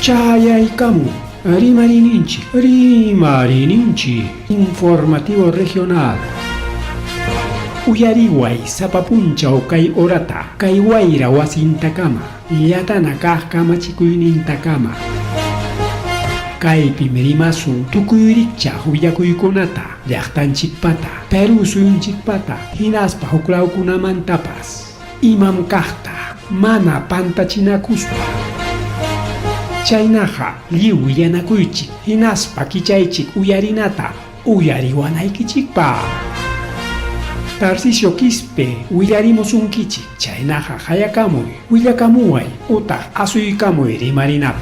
Chayaykamu, Rimarininchi, informativo regional. Uyariway sapapunchaw kay orata, kay wayra wasintakama, yatana kaq kamachikuynintakama. Kaypi mirimasun tukuyricha willakuykunata, llaqtanchikpata, Peru suyunchikpata, hinaspa huklawkunamantapas, imam kaqta, mana pantachinakuspa. Chaynaqa lliw yanakuychik, hinaspa kichaychik uyarinata, uyariwanaykichikpa. Tarcisio Quispe, willarimusunkichik, chaynaqa hayakamuy, willakamuway, utaq asuykamuy rimarinapa.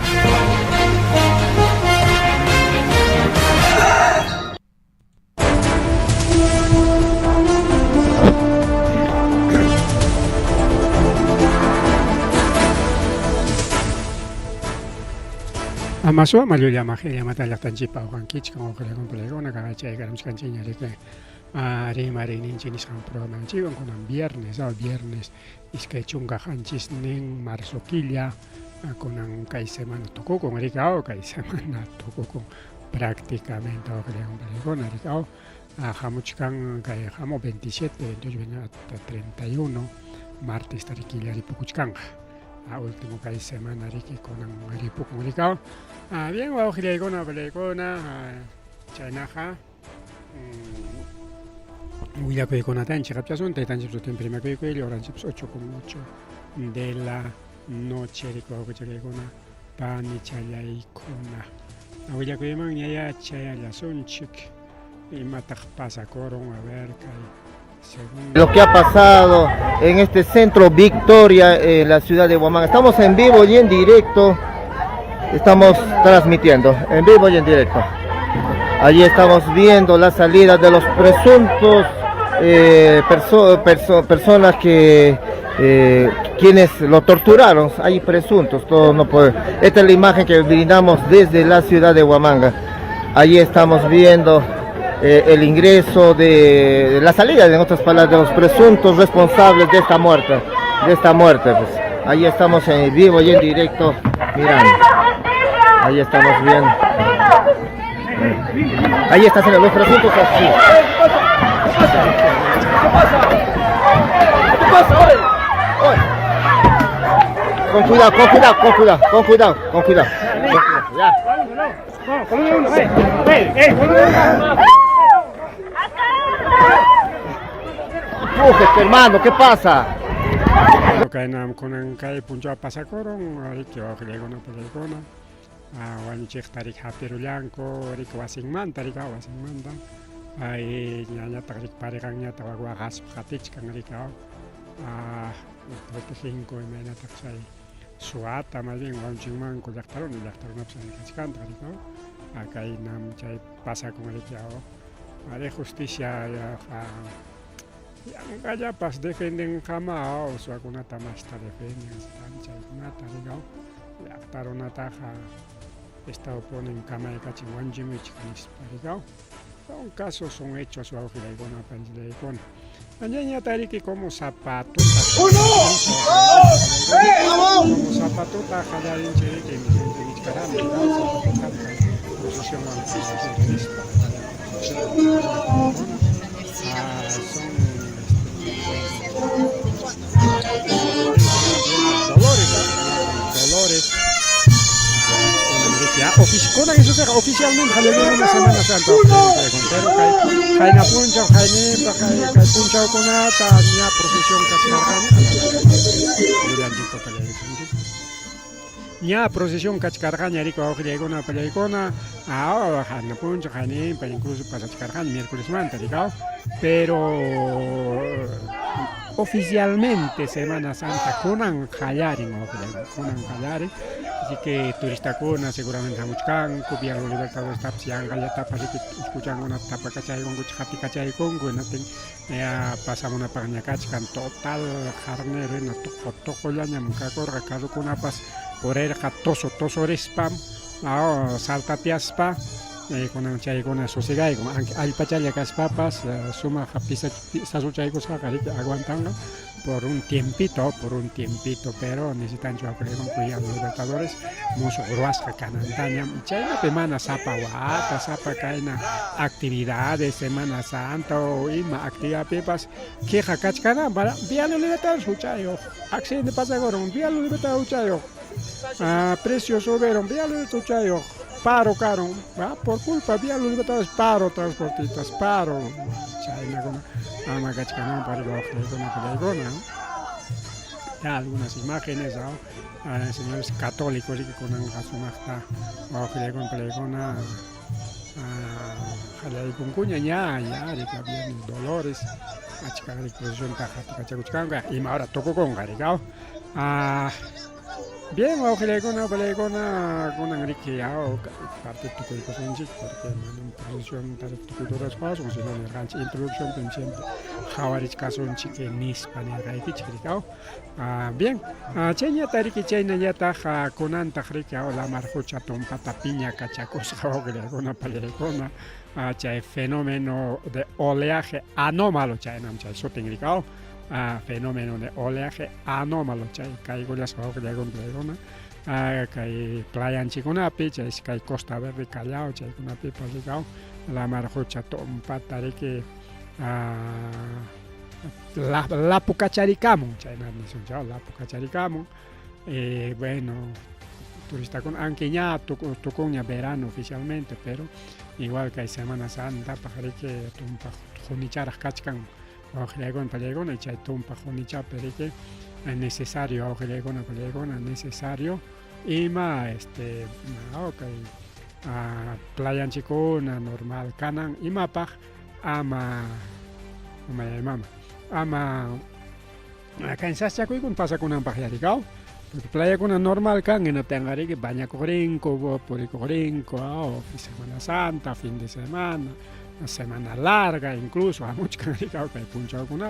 Amaswa malulama kaya matalaktanchik pa ukan kich kang okalagon palagon nakakachay karamskan chinyarike rimarininch nisang programa chiwan kunang viernes iskay chungahanchis ning marzoquilla kunang kay semana tukukong rikao kay semana tukukong prácticamente okalagon palagon rikao hamuchkan kay hamo 27, 28 hasta 31 martes tarikilla ripukuchkan último kay semana riki kunang ripukong rikao. Bien, vamos a ir con Chaynaqa. Huillakuy kunata enchikapchasun, taytanchik prima kuykuyli, oranchik 8:08 de la noche rikuwakuchakaykuna pani chayaykuna. Huillakuyman ñaya chayallasunchik, imataq pasakurun a ver kay. Lo que ha pasado en este centro Victoria, en la ciudad de Huamanga. Estamos en vivo y en directo. Estamos transmitiendo en vivo y en directo. Allí estamos viendo la salida de los presuntos personas que quienes lo torturaron. Hay presuntos, todo no puede. Esta es la imagen que brindamos desde la ciudad de Huamanga. Allí estamos viendo el ingreso de la salida, en otras palabras, de los presuntos responsables de esta muerte. Pues. Allí estamos en vivo y en directo mirando. Ahí estamos viendo. Ahí están los presuntos así. ¿Qué pasa hoy? Con cuidado. Ya. Empújate, hermano, ¿qué pasa? Kainam kunan kay puncha pasakorong ariki oklegona pelegona wanchik tarik hapirulanko arik wasingman ay ñaña tarik parekannya tawagas hatich kan arika 35 mena taksay suata malin wanchingman ko yaktaron apsan kachkan tarika akay nam chay pasakong arikao are justicia ya yang kaya pas defenden kama o so kuna tamasta defenden stancha kuna tarigao ya tarona taja está oponen kama kachi wanjimi chikanis tarigao son casos son hechos o que hay buena pensar con añaña tariki como zapato como zapato taja ya inche que mi caramba posición Dolores. Ya oficialmente hay una Semana Santa. Pero hay una puncha, hay puncha con ata, ni procesión cachcarraña. Ni procesión cachcarraña, rico a una pelegona, hay una puncha, hay incluso para cachcarraña, miércoles manta, pero oficialmente Semana Santa kunan hallarin así que turista kuna seguramente hamuchkan kubian lo libertadores tapsian galla tapas y escuchan una tapa cachay con kuchati cachay con natin pasamos una paña kan total harnere na to llanya mukakor kaso kuna pas por el toso spam salta piaspa kunan chaykuna sosigayku allpachalla kaspapas sumaq sasuchaykus qaqariki aguantanqa por un tiempito, pero necesitan chuaqriwan kuya Libertadores musuq ruwasqa kanantaña chaynapi mana sapa wata sapa kayna actividades Semana Santa o ima actividadpipas queja kachkana para Vialo Libertadores huchayuq accidente pasakoron Vialo Libertadores huchayuq precios subieron Vialo Libertadores huchayuq paro caro, por culpa de los libertadores, paro transportistas, paro. Chaynakuna, ama kachkanon para ya algunas imágenes, señores católicos que con Angasumasta, con Pelegona, Jalay con Cuña, ya, de que había dolores, Achikari, exposición Tajacachacuchcanga, y ahora toco con Garigao. Bien, ojalá con Enrique Yao, parte de tu corazón, porque en producción de tu corazón, si no le ranch introducción, pensando, Javarich Cason, chique, Nispan, y Raiki, chiquicao. Bien, Chenya Tariki Chena Yataja, Conan Tajrica, la Marjocha, Tompata Piña, Cachacos, Jaogregona, Palericona, chay fenómeno de oleaje anómalo, Chaynam, Chay Sotingricao. Fenómeno de oleaje anómalo chay kaykullas hawqllakunplaykuna kay playa anchikunapi chay kay Costa Verde Callao chaykunapi pasikao la marjocha tompata riki lapukacharikamun chaynami nisunchao lapukacharikamun bueno turista con aunque ya tukuña verano oficialmente pero igual que hay Semana Santa pajarike tumpa junicharas kachkan Ojelegón, Pelegón, y Chaitumpa, Junicha, Perique, es necesario, Ojelegón, Pelegón, es necesario, y más, Playa Anchicuna, normal, Canan, y Mapaj, ama, acá en Sachacuicun pasa con un pajaricao, porque Playa Cuna normal, Can, en Aptangari, que baña Corinco, Puricorinco, Semana Santa, fin de semana. Una semana larga incluso a muchos que hay punchado con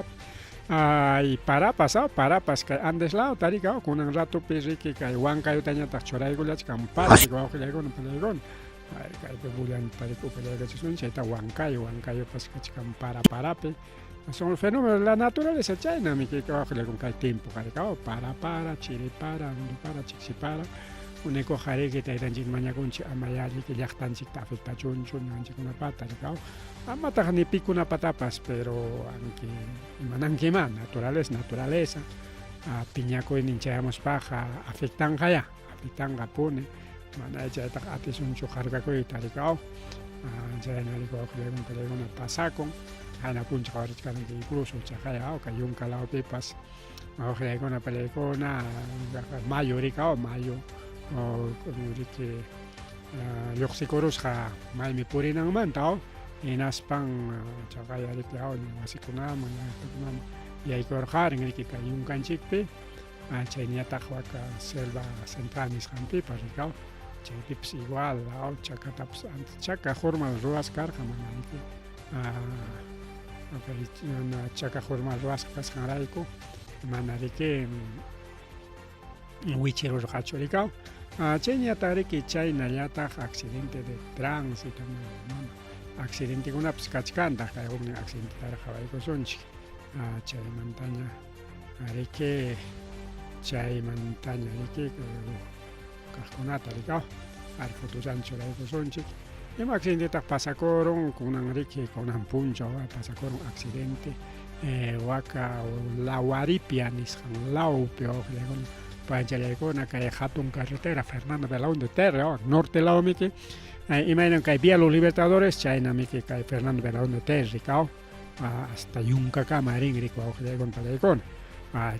y para que andes lado taricao con un rato pirrique que hay huanca yo tenía tachoray gulas campar que va a girar con pelegón que hay que bulan tarico pelegón que son chaita huanca yo pues que campara parape son fenómenos de la naturaleza china mi que va a girar con que hay tiempo caricao para chile para uno para chixi para un eco jare que te dan mañana con amayali que ya están chicta afecta chun una pata recao amata ni pico una patapas pero aunque manan man naturaleza piñaco en hinchamos paja afectan pone mana ya ta atis un chojarga ko itaricao ya en el cojo de un teléfono pasaco ana puncha que incluso chajaya o que un calao pipas ojalá con una pelecona mayo o que yoxicorosja malmi purinang mantao inaspang chakaya ritiao ni wasikunam y hay que orjar en el que hay un canchicpe chaynia tajwaka selva central nisqanpi paricao chaypipas igual chakatapas chaka jormal ruas karqa mananiki chaka jormal ruas kasqanrayku manariki wichirurqachu ricao chayñataqriki chaynallataq accidente de tránsito accidentekunapas kachkantaq kay huknin accidentetara qhawaykusunchik chaymantaña riki kaqkunata rikaw arfutusanchu raykusunchik ima accidentetaq pasakurun kunan riki kunan punchaw pasakurun accidente waka lawaripia nisqan lawpi uqllaykuna Panchaleicona, que hatun carretera, Fernando Belaún de Terre, norte lao miki, imaginen que hay los Libertadores, China miki, que hay Fernando Belaún de Terre, hasta Yunca Camarín, rico, con Paleicon,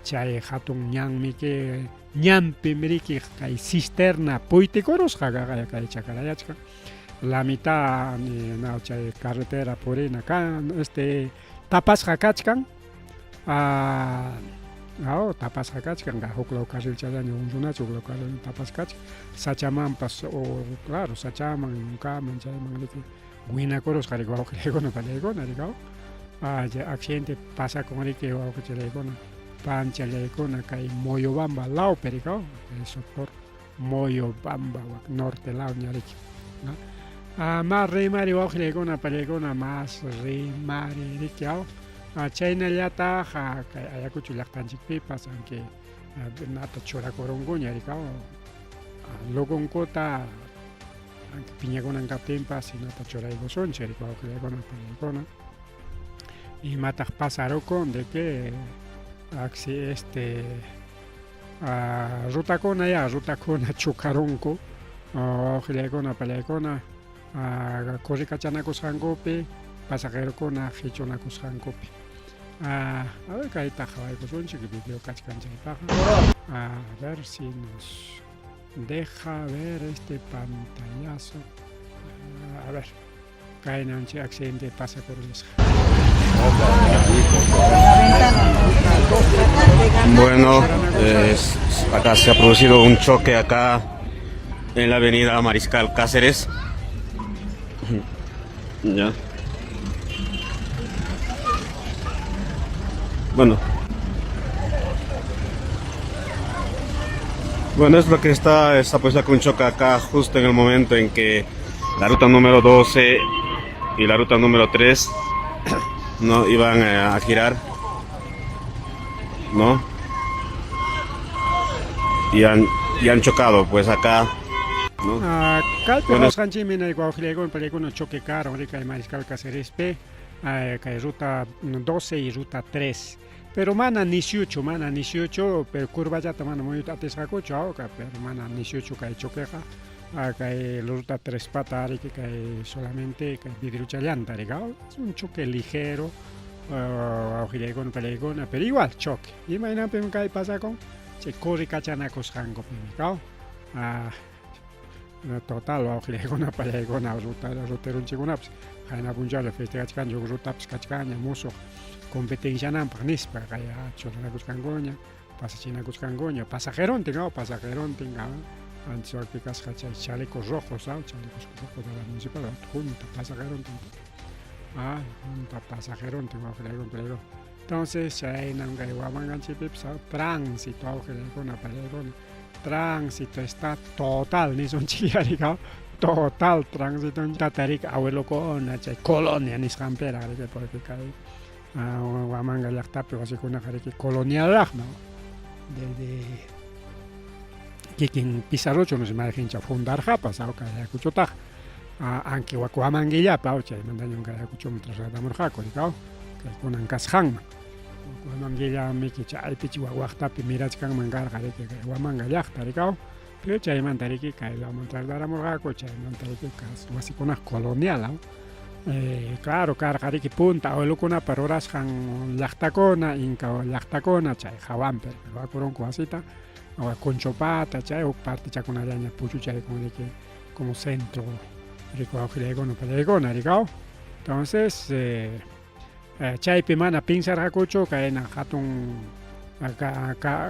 chay hatun ñan miki, ñampi miki, que hay cisterna, puiticoros, jaga, que hay chacarayachka, la mitad, no, chay carretera por ahí, acá, tapas jacachkan, tapas hakachkan huklo carril chalaña unruna chuklo carril tapas kach sachamanpas o claro sachaman nuncaman chayman liki winakoros qariko huklegona palegona rikao accidente pasa con riki hukchalegona panchalegona kay Moyobamba lao perikao el sector Moyobamba norte lao ñariki Más rimari wawqiykuna pallaykuna más rimari rikyao. Chaynallata kay Ayacucho llaqtanchikpipas anki nata churakurunkuña rikao. Lukunkuta anki piñakunan kaptinpas hinata churaykusunchik rika wawqiykuna pallaykuna. Imataq pasarukun de que aksi rutakuna ya rutakuna chukarunku wawqiykuna pallaykuna kurikachanakusqankupi pasajerokuna hichunakusqankupi. A ver, kayta qhawaykusunchik video kachkanchaypaqa. A ver si nos deja ver este pantallazo. A ver, kaynanchik accidente pasa por risqa. Bueno, acá se ha producido un choque acá en la avenida Mariscal Cáceres. Ya. Bueno. Bueno, es lo que está pues un choque acá justo en el momento en que la ruta número 12 y la ruta número 3 no iban a girar, ¿no? Y han chocado pues acá, ¿no? Bueno, Sanchimina y Guajilego en película choque caro, rica de Mariscal Cáceres P, que ruta 12 y ruta 3. Pero mana 18, pero curva ya tamana muy atescacocho, pero mana 18 que choqueja, que la ruta 3 patas, que solamente que vidrio llanta, es un choque ligero, Guajilego en película, pero igual choque. Imagínate que pasa con se corre cachanacos jango, total wawqiykuna pallaykuna ruterun chikunapas qayna punchawlla festejachkanchik rutapas kachkaña musuq competenciananpaq nispa kay churanakusqankuña pasachinakusqankuña pasajerontin antes waqpi kasqa chay chalecos rojos chalecos rojos de la municipal junta pasajerontin junta pasajerontin wawqiykuna pallaykuna. Entonces chaynan kay Huamanganchikpipas tránsito wawqiykuna pallaykuna. Tránsito está total, ni son chillaricao, total tránsito en Tatarica, abuelo con colonia, ni escampera, que por aquí cae. Huamanga llaqtapi wasikuna colonial, ¿no? Desde que quien Pizarrocho no se me deja fundar japas, que Ayacuchotaj, aunque Huamanguillapa, chay mandaño que Ayacucho mientras damos jaco, que con Ancasjan. Huamanguilla miki chay pichi waqtapi mirachkan mangarqa riki kay Huamanga llaqta rikao, pero chaymanta riki kay lamantardaramurqaku chaymanta riki wasikunaq colonial, claro karqa riki punta abuelukunapa rurasqan llaqtakuna, inca llaqtakuna chay hawanpi riwakurunku wasita, Conchopata chay uk parte chakunallaña puchuchaykun riki como centro riki wawqiykuna pallaykuna rikao. Entonces chaypi mana pinsarqakuchu kayna hatun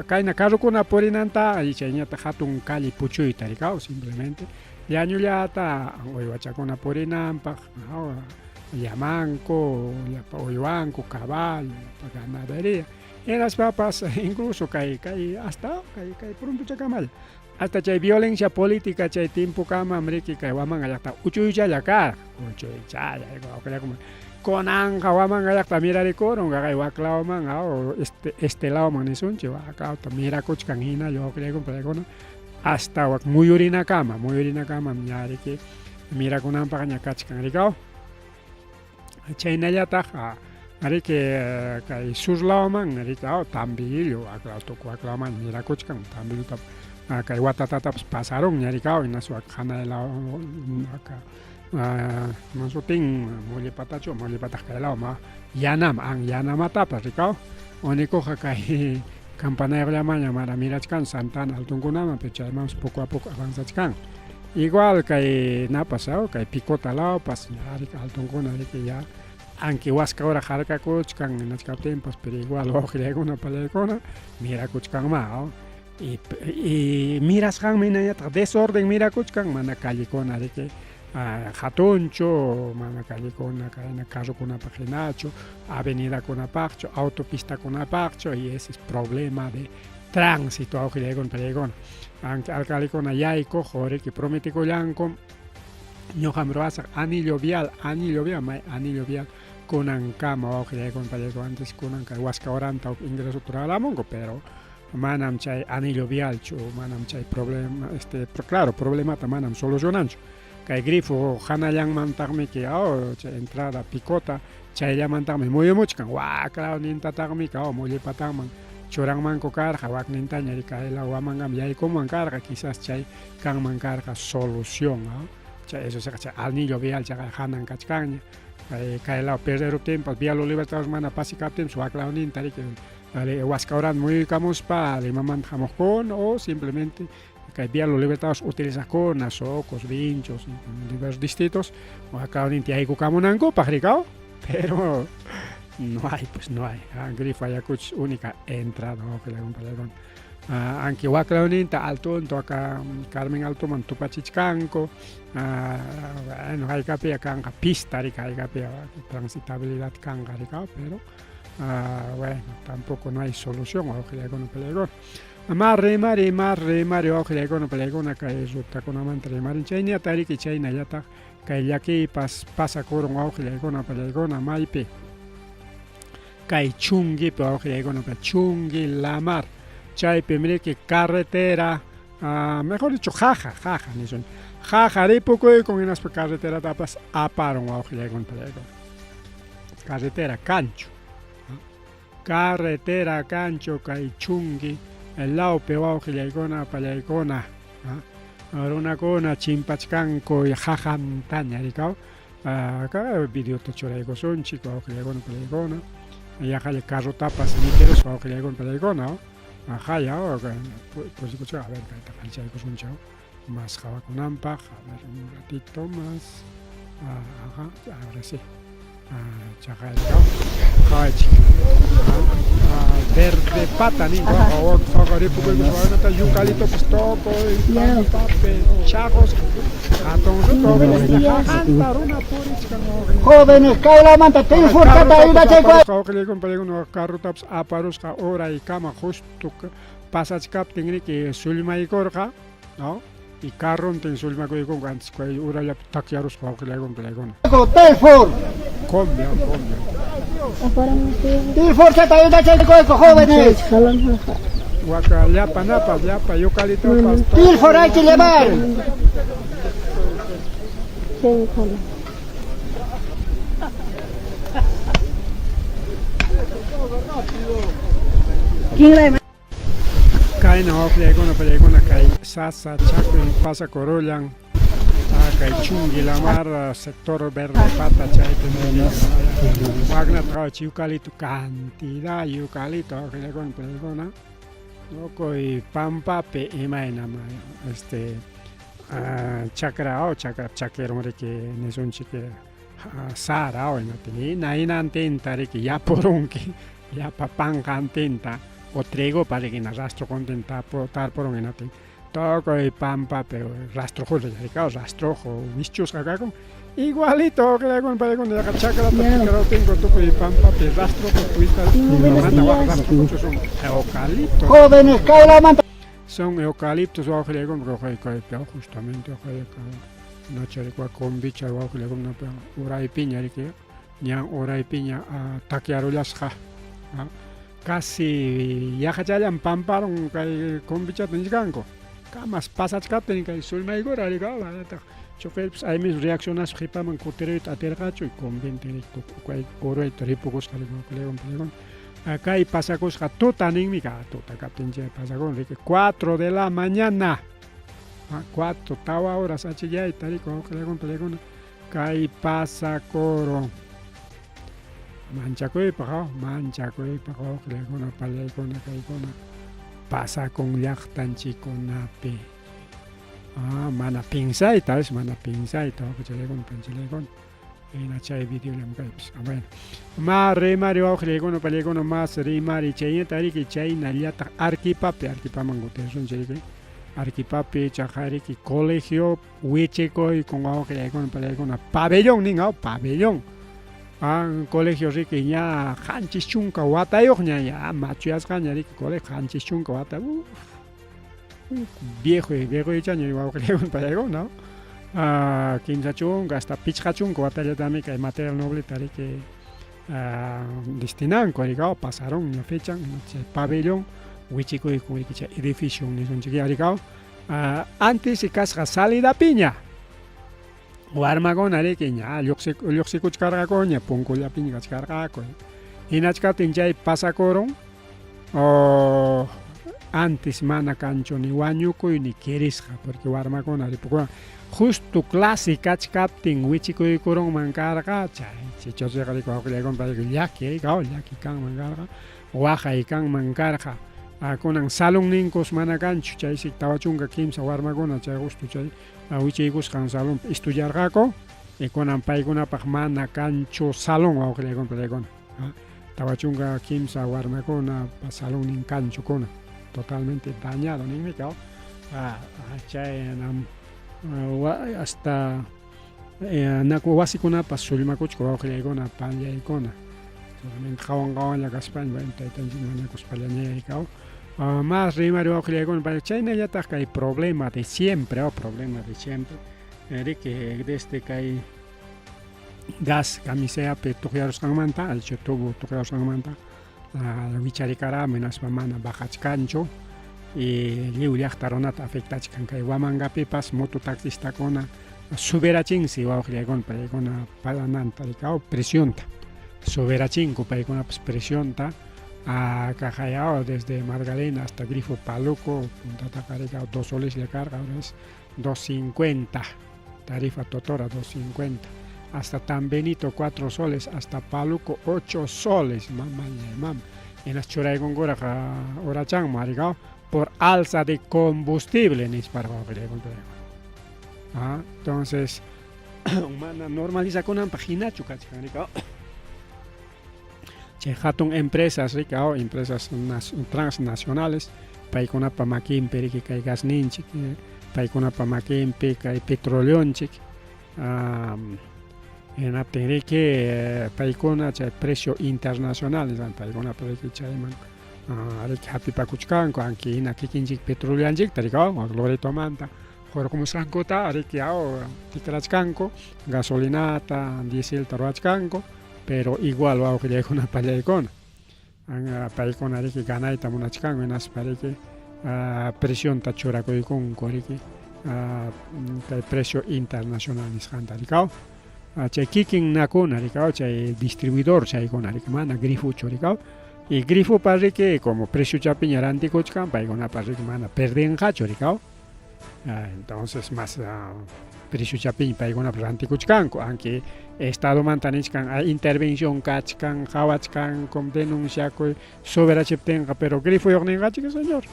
kayna carrukuna purinanta y chayñata hatun calle puchuyta rikao simplemente llañullata uywachakuna purinanpaq llamanku uywanku caballo ganadería eras papas incluso kay hasta kay puruntuchakamalla hasta chay violencia política chay tiempo kama mriki kay Huamanga llaqta uchuychalla kar uchuychalla como Conanja Huamanga llaqta mirarikurun kay waklawman este lawman nisunchik waklawta mirakuchkan hina lluqriykun paykuna hasta wak muyurinakama ña riki mirakunanpaq ña kachkan rikao. Chaynallataq riki kay sur lawman riki tambillu waklawman mirakuchkan tambilluta kay watatatapas pasaron ña rikao hinasu wak hanay lawman mansutin Mullipataq kay lawman yanamatapas rikao unikuqa kay Campanayuqllamaña mana mirachkan Santana altunkunaman pero chaymanpas poco a poco avanzachkan igual kay napas kay Picota lawpas riki altunkuna riki ya aunque waskawra harkakuchkan hinachkaptinpas pero igual wawqiykuna pallaykuna mirakuchkanma y mirasqanmi hinañataq desorden mirakuchkan mana callikuna riki hatunchu mana callikuna kayna carrukunapaq hinachu avenidakunapaqchu autopistakunapaqchu y ese es problema de tránsito wawqiykuna pallaykuna alcaldekuna yaykuq riki prometikullanku ñoqam ruwasaq anillo vial may anillo vial kunankama wawqillaykuna pallayku antes kunanqa waskawaranta ingreso turalamunku pero manam chay anillo vialchu manam chay problema claro problemata manam solucionanchu kay grifo hanallanmantaqmi ki chay entrada picota chayllamantaqmi muyumuchkan wakraw nintataqmi mullipatanman churanmanku karqa waknintaña kayla wamanqam yaykuman karqa quizás chay kanman karqa solución chay eso chay anillo vial chay hanan kachkanña kaylaw perder tiempo vialo libertad mana pasi kaptin waklaw nintari waskawran muyukamuspa limamanta hamuqkun o simplemente kay vialo libertados utilizakuna socos vinchos diversos distritos waklaw ninti yaykukamunankupaq rikao pero no hay, grifo Ayacucho única entrada, aunque Huaclaoninta Altonto acá Carmen Altoman Tupachichcanco, bueno, hay que canga pista rica, hay que transitabilidad canga rica, pero bueno, tampoco no hay solución a que le hagan peligro. Marre, ojo le hagan peligro, acá es otra con amante de marinchenia, tariki chaina yata, que ya aquí pasa con un ojo le hagan peligro, maipe. Kay chungi chungi la mar chay primero que carretera mejor dicho jaja ripuco con unas carretera tapas aparon carretera cancho kay chungi el lado peor pallaykona una cona chimpachcanco y jajantaña ricao acá video tochorayko son chico pallaykona ya el carro tapas literos o que le hago en peligona ajá ya pues escucha a ver que está un chao más java con ampa a ver un ratito más ajá ahora sí chaja verde pata ni o fogari porque no está yucalito pistoco y papel chagos jóvenes kaula manta telefon kata ida checo que le compré unos carro taps aparos ka ora y cama justo pasas cap tingri que sulma y corja no y carro ten sulma con antes que ora ya takiaros que le compré con telefon cambia telefon kata ida checo jóvenes Waka yapa yucalito pasta telefon hay que llevar Kay no peligona kay sasa chakrin pasa corollan kay chungi la mar sector verde pata chay magna trachi eucalipto cantidad eucalipto peligona loco y pampa pe imaina chakra chakero que neson chique sara o na intenta que ya poronque ya papan cantenta o trego para que nos rastro contenta por tal por un enate toco y pampa pero rastro joder ya rastro bichos acá igualito que con para con la chakra pero tengo toco y pampa pero rastro por tuita manda rastro son eucaliptos jóvenes kaula manta son eucaliptos o que con justamente no chere con bicha o que con una ora y piña que ñan ora y piña taquearo las casi ya hayan pamparon con bicha tengango camas pasas capten que sul mai gora ligaba chofer hay mis reacciones hipaman coteret atergacho y con 20 cual coro y tripocos con acá y pasa cosa tota nímica tota capten ya pasa con 4 de la mañana 4 tawa horas ya y tal con pelegona kai pasa coro mancha coi pago pelegona palegona caicona pasa con yachtan chico nape mana pinsai tal mana pinsai to que le con penchelegón en achai video le mkaips bueno mare mario pelegona pelegona más rimari chai tari que chai naliata arquipamangote son chai arquipapi chajari que colegio huicheco y con agua que le con pelegona pabellón ninga pabellón colegio rique ya hanchis chunka watayo ya machuyas cañari que colegio hanchis chunka wata viejo ya ni agua que le con pelegona Kimsa chunka hasta pichqa chunka watallata kay material noble tari que destinan korigao pasaron la fecha chay pabellón wichikuy chay edificio nisonchik yarigao antes kasqa salida piña warmakuna riki ña lluqsikuchkarqaku ña punkullapi kachkarqaku hinachkatin chay pasakuron antes mana kanchu ni wañukuy ni kirisqa porque warmakuna ripukuna justo clase kachkaptin wichikuykuron karqa chay chichosqa rikuq awqillaykuna llaki kanman karqa waqay kanman karqa kunan salón ninkus mana kanchu chaysi tawachunka kimsa warmakuna chay justo chay wichaykusqan salón estudiarqaku y kunan paykunapaq mana kanchu salón awqillaykuna tawachunka kimsa warmakuna salón nin kanchukuna totalmente dañado ninmi kaw chay hasta naku wasikunapas sullmakuchku awqillaykuna pallaykuna solamente qawan llakaspaña taytanchik pallañaykaw más rimari awqillaykuna chaynallataq kay problema de siempre riki desde kay gas kamiseapi tuqyarusqanmanta alchu tubo tuqyarusqanmanta wicharikara menaspa mana bajachkanchu y lliw llaqta runata afectachkan kay Huamangapipas mototaxistakuna suberachinsi wawqillaykuna paykuna palananta rikaw presionta suberachinku paykunapas presionta kajayao desde Magdalena hasta Grifo Paluco puntataqa rikaw 2 soles le carga ahora es 2.50 tarifa totora 2.50 hasta Tan Benito 4 soles hasta Paluco 8 soles mamá en las churaykungura orachan maricao por alza de combustible entonces mana normaliza con página chukachika che hatun empresas ricao empresas transnacionales paykunapa makinpi riki kay gasninchik paykunapa makinpi kay petrolionchik enaptin riki paykuna chay precio internacional paykunapa riki chayman riki hapipakuchkanku anki hina kikinchik petrollanchikta rikaw gloritomanta jorqomusqankuta riki tikrachkanku gasolinata dieselta ruwachkanku pero igual wawqillaykuna pallaykuna paykuna riki ganayta munachkanku hinaspa riki presionta churakuykunku riki kay precio internacional nisqanta rikaw chay kikinnakuna rikaw chay distribuidor chaykuna riki mana grifuchu rikaw y grifupa riki como precio chapi ña rantikuchkan paykunapas riki mana perdenqachu rikaw entonces más precio chapi paykunapas rantikuchkanku anki estado mantanishkan intervención kachkan hawachkan como denunciakuy soberachiptinqa pero grifo yoqninqachiki señor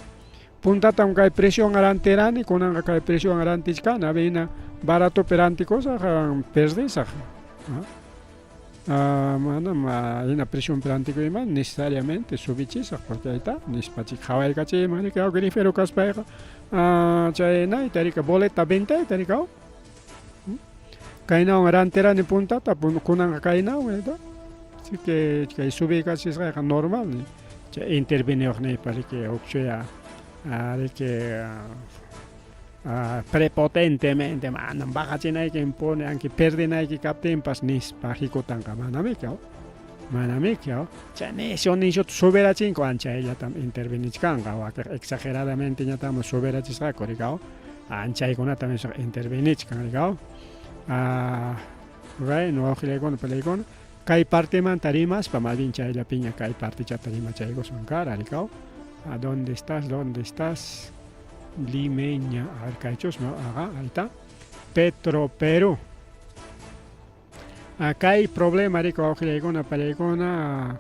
puntatan kay presión aranterani kunanqa kay presión arantichkana vina barato perantikosa perdisaq mana hina presión perantiko ima necesariamente subichisaq porque ahita nispachik hawaykachimani kaw grifero kaspayqa chaynayta rika boleta ventayta rikaw kaynawan aranterani puntata kunanqa kaynawan así que kay subikachisqa normal chay intervenioqniypa riki ukchuya riki prepotentemente manan bajachinayki impone anki perdinayki kaptinpas nispa hikutanqa manami kaw chay nishuta soberachinku anchayllatam intervenichkanqa waqtiq exageradamente ñatama soberachisqaku rikaw anchaykunata intervenichkan rikaw bueno wawqillaykuna palaykuna kay partemanta rimaspa más bien chayllapiña kay partechata rimachaykusqankara rikaw ¿dónde estás? Limeña, a ver, cachos, ¿no? Ahí está. Perú. Acá hay problema, rico, ojillegona, palegona,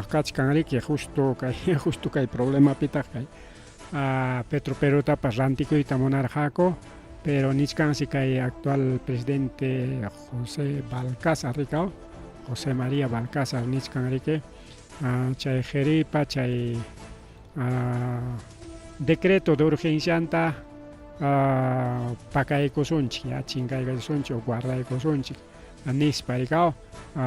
cachcan, rique, justo que hay problema, pitakay. Perú tapas rántico y tamonarjaco, pero nichkan si que hay actual presidente José Balcázar, rico, José María Balcázar, nichkan, rique, chay jeripa, chay. Decreto de urgencia anta pakaykusunchik chinkaykusunchik o guardaykusunchik nispa rikaw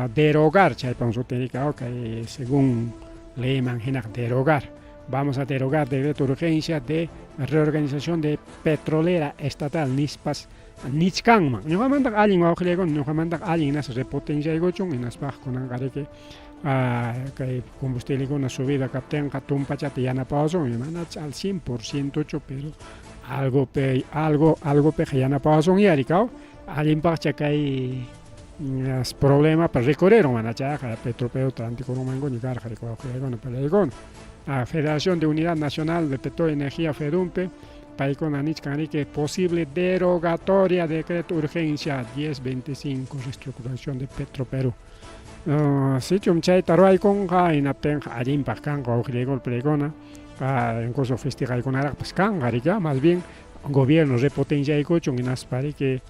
derogar chaypan sutin rikaw kay según leyman hinaq derogar vamos a derogar decreto de urgencia de reorganización de petrolera estatal nispas nichkanman ñuqamantaq allin wawqiykuna ñuqamantaq allin nas repotenciaykuchun hinaspaq kunanqariki kay combustibлекuna subida kaptinqa tumpachata yanapawasun imanachus al 100%chu pero algopiqa yanapawasunñari kaw allinpaqcha kay problema pa recorrieron manachaqa Petropeu Trantikurunmankuña karqa wawqiykuna palaykuna Federación de Unidad Nacional de Petróleo y Energía FEDUMPE paykuna nichkanriki posible derogatoria decreto urgencia 1025 reestructuración de Petroperú sichum chayta ruaykunqa hinaptinqa allinpaq kanqa wawqiykuna paykuna incluso festejaykunaraqpas kanqa más bien gobierno repotenciaykuchun hinaspariki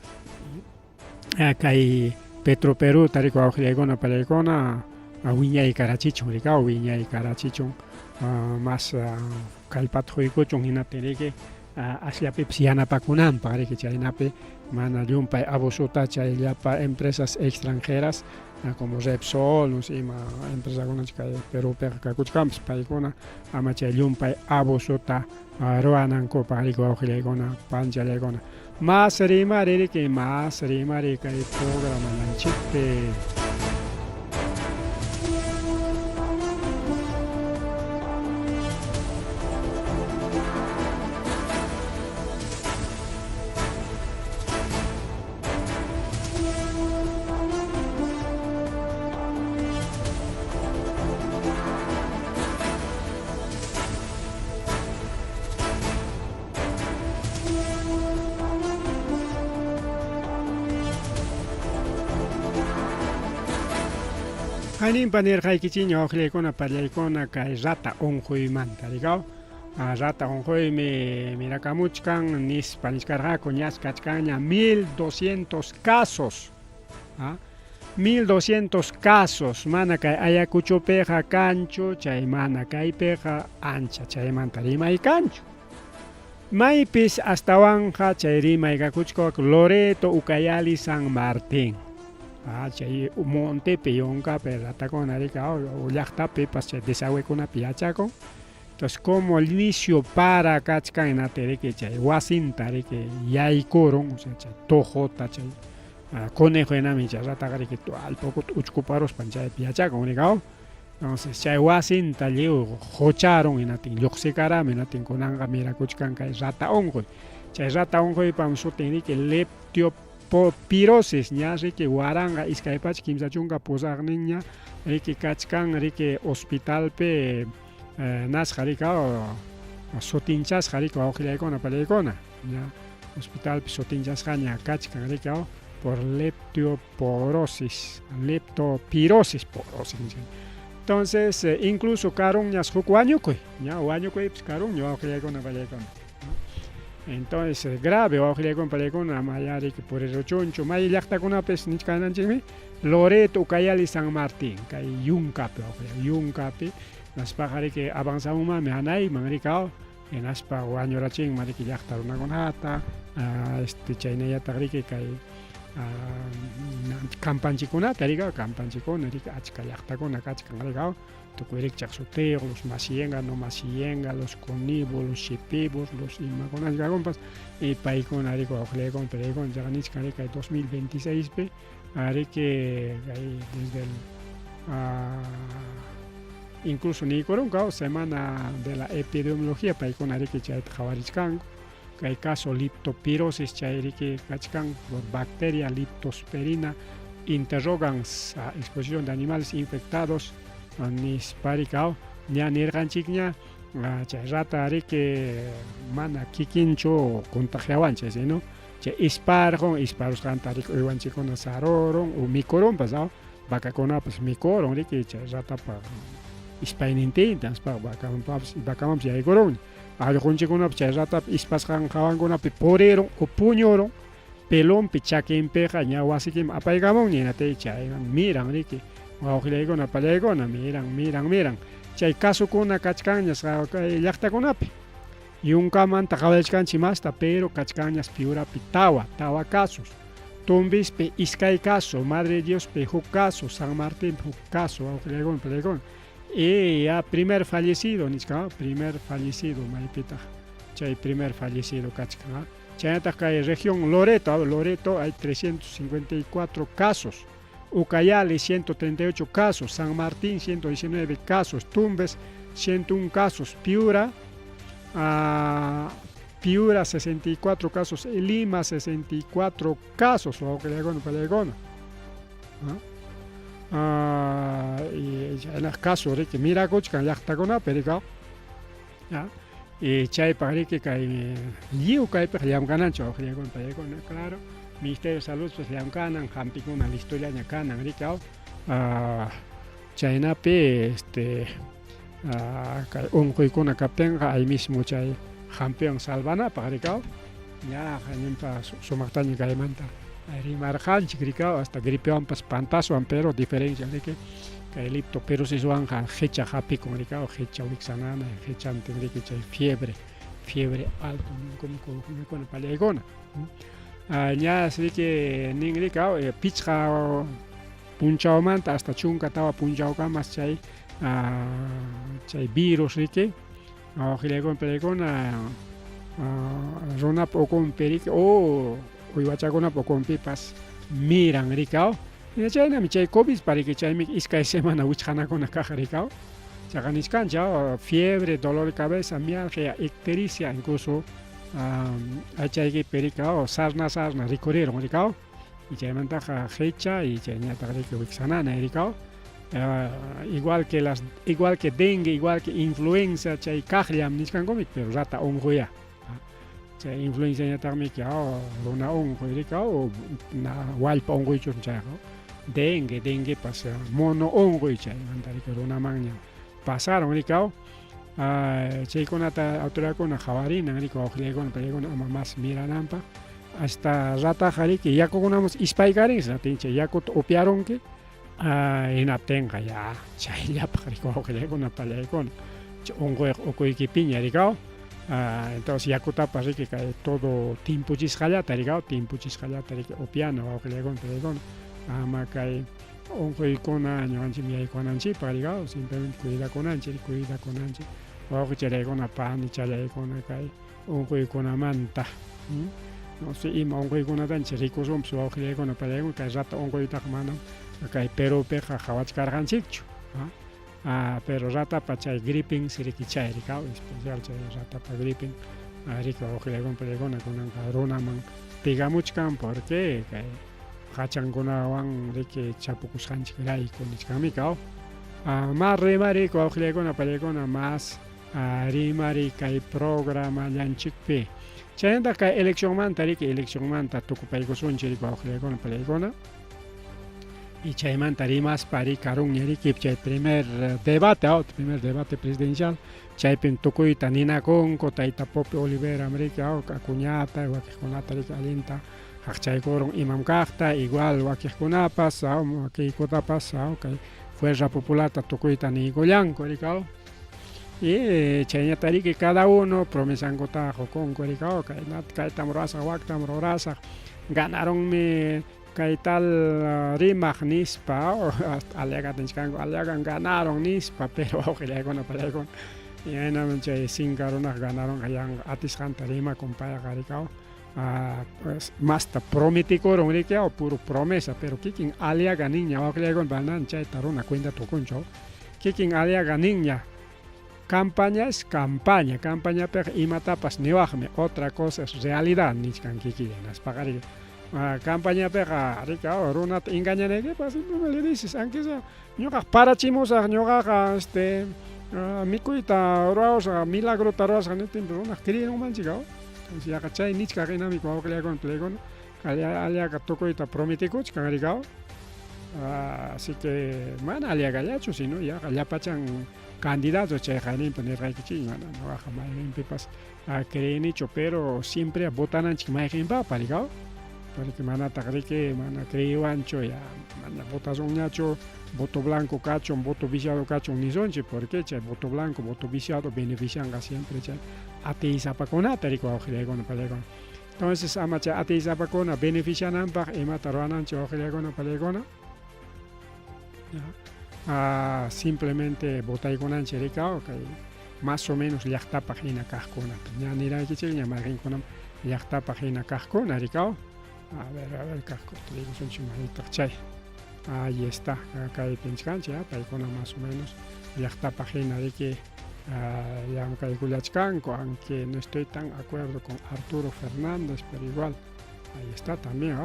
kay Petroperú tarika wawqiykuna paykuna wiñaykarachishun rika wiñaykarachishun más kallpata hinaptinriki asllapipas yanapakunanpaq riki chaynapi mana llumpay abusuta chayllapa empresas extranjeras como Repsol ima empresakuna kay Perupiqa kakuchkanpas paykuna ama chay llumpay abusuta ruwanankupaq riki wawqiykuna panchallaykuna más rimari kay programa yanchikpi Haninpa nirqaykichiña wawqiykuna pallaykuna kay rata unquymanta rikaw rata unquymi mirakamuchkan nispa niskarqaku ñaskachkanña 1200 casos 1200 casos mana kay Ayacuchopiqa kanchu chay mana kaypiqa ancha chaymanta rimay kanchu maypis astawan chay rimaykakuchkawak Loreto Ucayali San Martín chay montepi yunkapi ratakuna rikaw llaqtapipas chay desagüekunapi yachakun entonces como al inicio para kachkan inatiriki chay wasinta riki yaykurun o sea chay tojota chay conejo enami chay rataqa riki alpokuta uchkuparuspan chaypi yachakun rikaw entonces chay wasinta lliw qocharon inatin lluqsikarami inatin kunanqa mirakuchkan kay rata unquy chay rata unquypam sutin riki leptospirosis ña riki waranqa iskaypacha kimsa chunka pusaqninña riki kachkan riki hospitalpi nasqa rikaw sutinchasqa riki wawqillaykuna pallaykuna ña hospitalpi sutinchasqaña kachkan rikaw por leptospirosis entonces incluso karunñas huk wañukuy ña wañukuypis karunña wawqillaykuna pallaykuna entonces grave wawqillaykuna pallaykuna maya riki puriru chunchu may llaqtakunapis nichkananchikmi Loreto Ucayali San Martín kay yunkapi yunkapi naspaqa riki avanzamunmanmi hanayman rikaw hinaspa wañurachinman riki llaqta runakunata chaynallataq riki kay campanchikunata rikaw campanchikuna riki achka llaqtakuna kachkan rikaw tukuy rikchaq sutiq los Masienga no Masienga los Conibos los Shipibos los imakunachkakunpas y paykuna riki wawqillaykuna pallaykuna chaqa nichkan riki 2026pi riki desde el incluso nikurunqa semana de la epidemiología paykuna riki chayta qhawarishkanku kay caso leptospirosis chay riki kachkan por bacteria leptospirina interrogan exposición de animales infectados nispa rikaw ña nirqanchikña chay rata riki mana kikinchu contagiawanchik sino chay isparusqanta riki uywanchikkuna sarurun o mikurunpas vacakunapas mikurun riki chay ratapa ispaynintinta vacamanpas yaykurun allqunchikkunapas chay ratapi ispasqan hawankunapi purirun o puñurun pelonpi chakinpiqa ña wasikiman apaykamunña hinatay chayman miran riki wawqillaykuna pallaykuna miran chay casukuna kachkanñas kay llaqtakunapi yunkamanta qhawallachkanchik masta pero kachkanñas Piurapi tawa casos Tumbispi iskay caso Madre de Diospi huk caso San Martín huk caso wawqillaykuna pallaykuna y ya primer fallecido maypita chay primer fallecido kachkan Chayataka región Loreto hay 354 casos. Ucayali 138 casos, San Martín 119 casos, Tumbes 101 casos, Piura 64 casos, Lima 64 casos, y en los casos de que mira cochcan ya está con Aperica, y chay para que cae liu cae pero ya ganan claro. Ministerio de Salud pues le ganan jampi con la historia ya ganan ricao China pe un con capten ahí mismo chay campeón salvana para ricao ya ganan para sumartan y manta ahí marjan chicricao hasta gripeón pas pantaso pero diferencia de que elipto pero si suan hecha happy con ricao hecha ulixanana hecha entender que chay fiebre alto con palegona ya así que ningricao pizza punchao manta hasta chunka tawa punchao kamas chay virus rike gilegon pelecon rona pokon perik uiwachakuna pokon pipas miran ricao y chayna mi chay covid para que chay mi iska semana uchana con la caja ricao chakaniscan chao fiebre dolor de cabeza mialgia ictericia incluso hay pericao sarna ricorrieron ricao y chay mantaja hecha y chay ñata que wixanana ricao igual que dengue igual que influenza chay kajliam niskan komik pero rata ongoya chay influenza ñata mi que rona ongo ricao na walpa ongo chon chay dengue pasa mono ongo chay mantari que rona magna pasaron ricao chay con autoridad con javarina rico con más miranampa hasta rata jari que ya coconamos ispaigares la tinche ya opiaron que en atenga ya chay ya rico con palea con ongo okoiki piña rico entonces ya tapa que cae todo tiempo chisjallata rico tiempo chisjallata rico opiano con ama cae ongo con año anchi mi con anchi para rico simplemente cuida con anchi o chere con a pan y chale con a kai un con a manta no sé y un con a tan chico son su o chere con a palego que rata un con ta mano kai pero peja hawach cargan chicho pero rata pa chai gripping siriki chai ricao especial chai rata pa gripping rico o chere con palego con a rona man pega mucho campo porque kai hachan con a wan de que chapukus hanchi rai con ischamicao más remari ko chere con a palego más rimari kai programa yanchikpe chayanta kai elección manta tukupai ko soncheri ko khlegona pelegona y chaymanta rimas pari karun yeri kip chay primer debate presidencial chaypen tukuy tanina con taita Pope Olivera América o acuñata wakijonata alinta hachay koron imam kahta igual wakijonapas aquí kotapas kai fuerza popular tukuy tani goyanko ricao y chañatari que cada uno promesan gota con coricao que tamrosa waktamrorasa ganaron mi tal rimag nispa alegan ganaron nispa pero ojilegon apalegon y en chay singaronas ganaron hayan atisjanta rima con paya caricao pues más prometicoron ricao puro promesa pero kikin aliaga niña ojilegon banan chay taruna cuenta toconcho kikin aliaga niña campaña es campaña pero imatapas niwajme otra cosa es realidad nichkan kikilenas pagari campaña pega rica runa engañan que pues no le dices aunque sea ñoga para chimosa ñoga mikuita rosa milagro tarosa netin runa quería un manchigao si ya cachay nichka reina mi ko con plegon alia tocoita prometico chkarigao así que man alia galacho si no ya ya pachan candidatos che janin poner raikichi no baja más en pepas creen hecho pero siempre votan en chimajen pa parigao porque mana tagrike mana creo ancho ya mana votas un nacho voto blanco cacho voto viciado cacho ni sonche porque che voto blanco voto viciado benefician siempre che ateiza pacona rico ojilegon palegona entonces amacha ateiza pacona benefician ampa y mataron che ojilegon palegona simplemente votai con ancherica okay más o menos ya está página cascona ya ni la que che ya margen con llaqtapa hina kaqkuna rikaw. A ver, kaqku televisionchimajitaq chay. Ahí está, kay pinchkanchik, paykuna más o menos llaqtapa hina riki llamkaykullachkanku, aunque no estoy tan de acuerdo con Arturo Fernández, pero igual, ahí está también,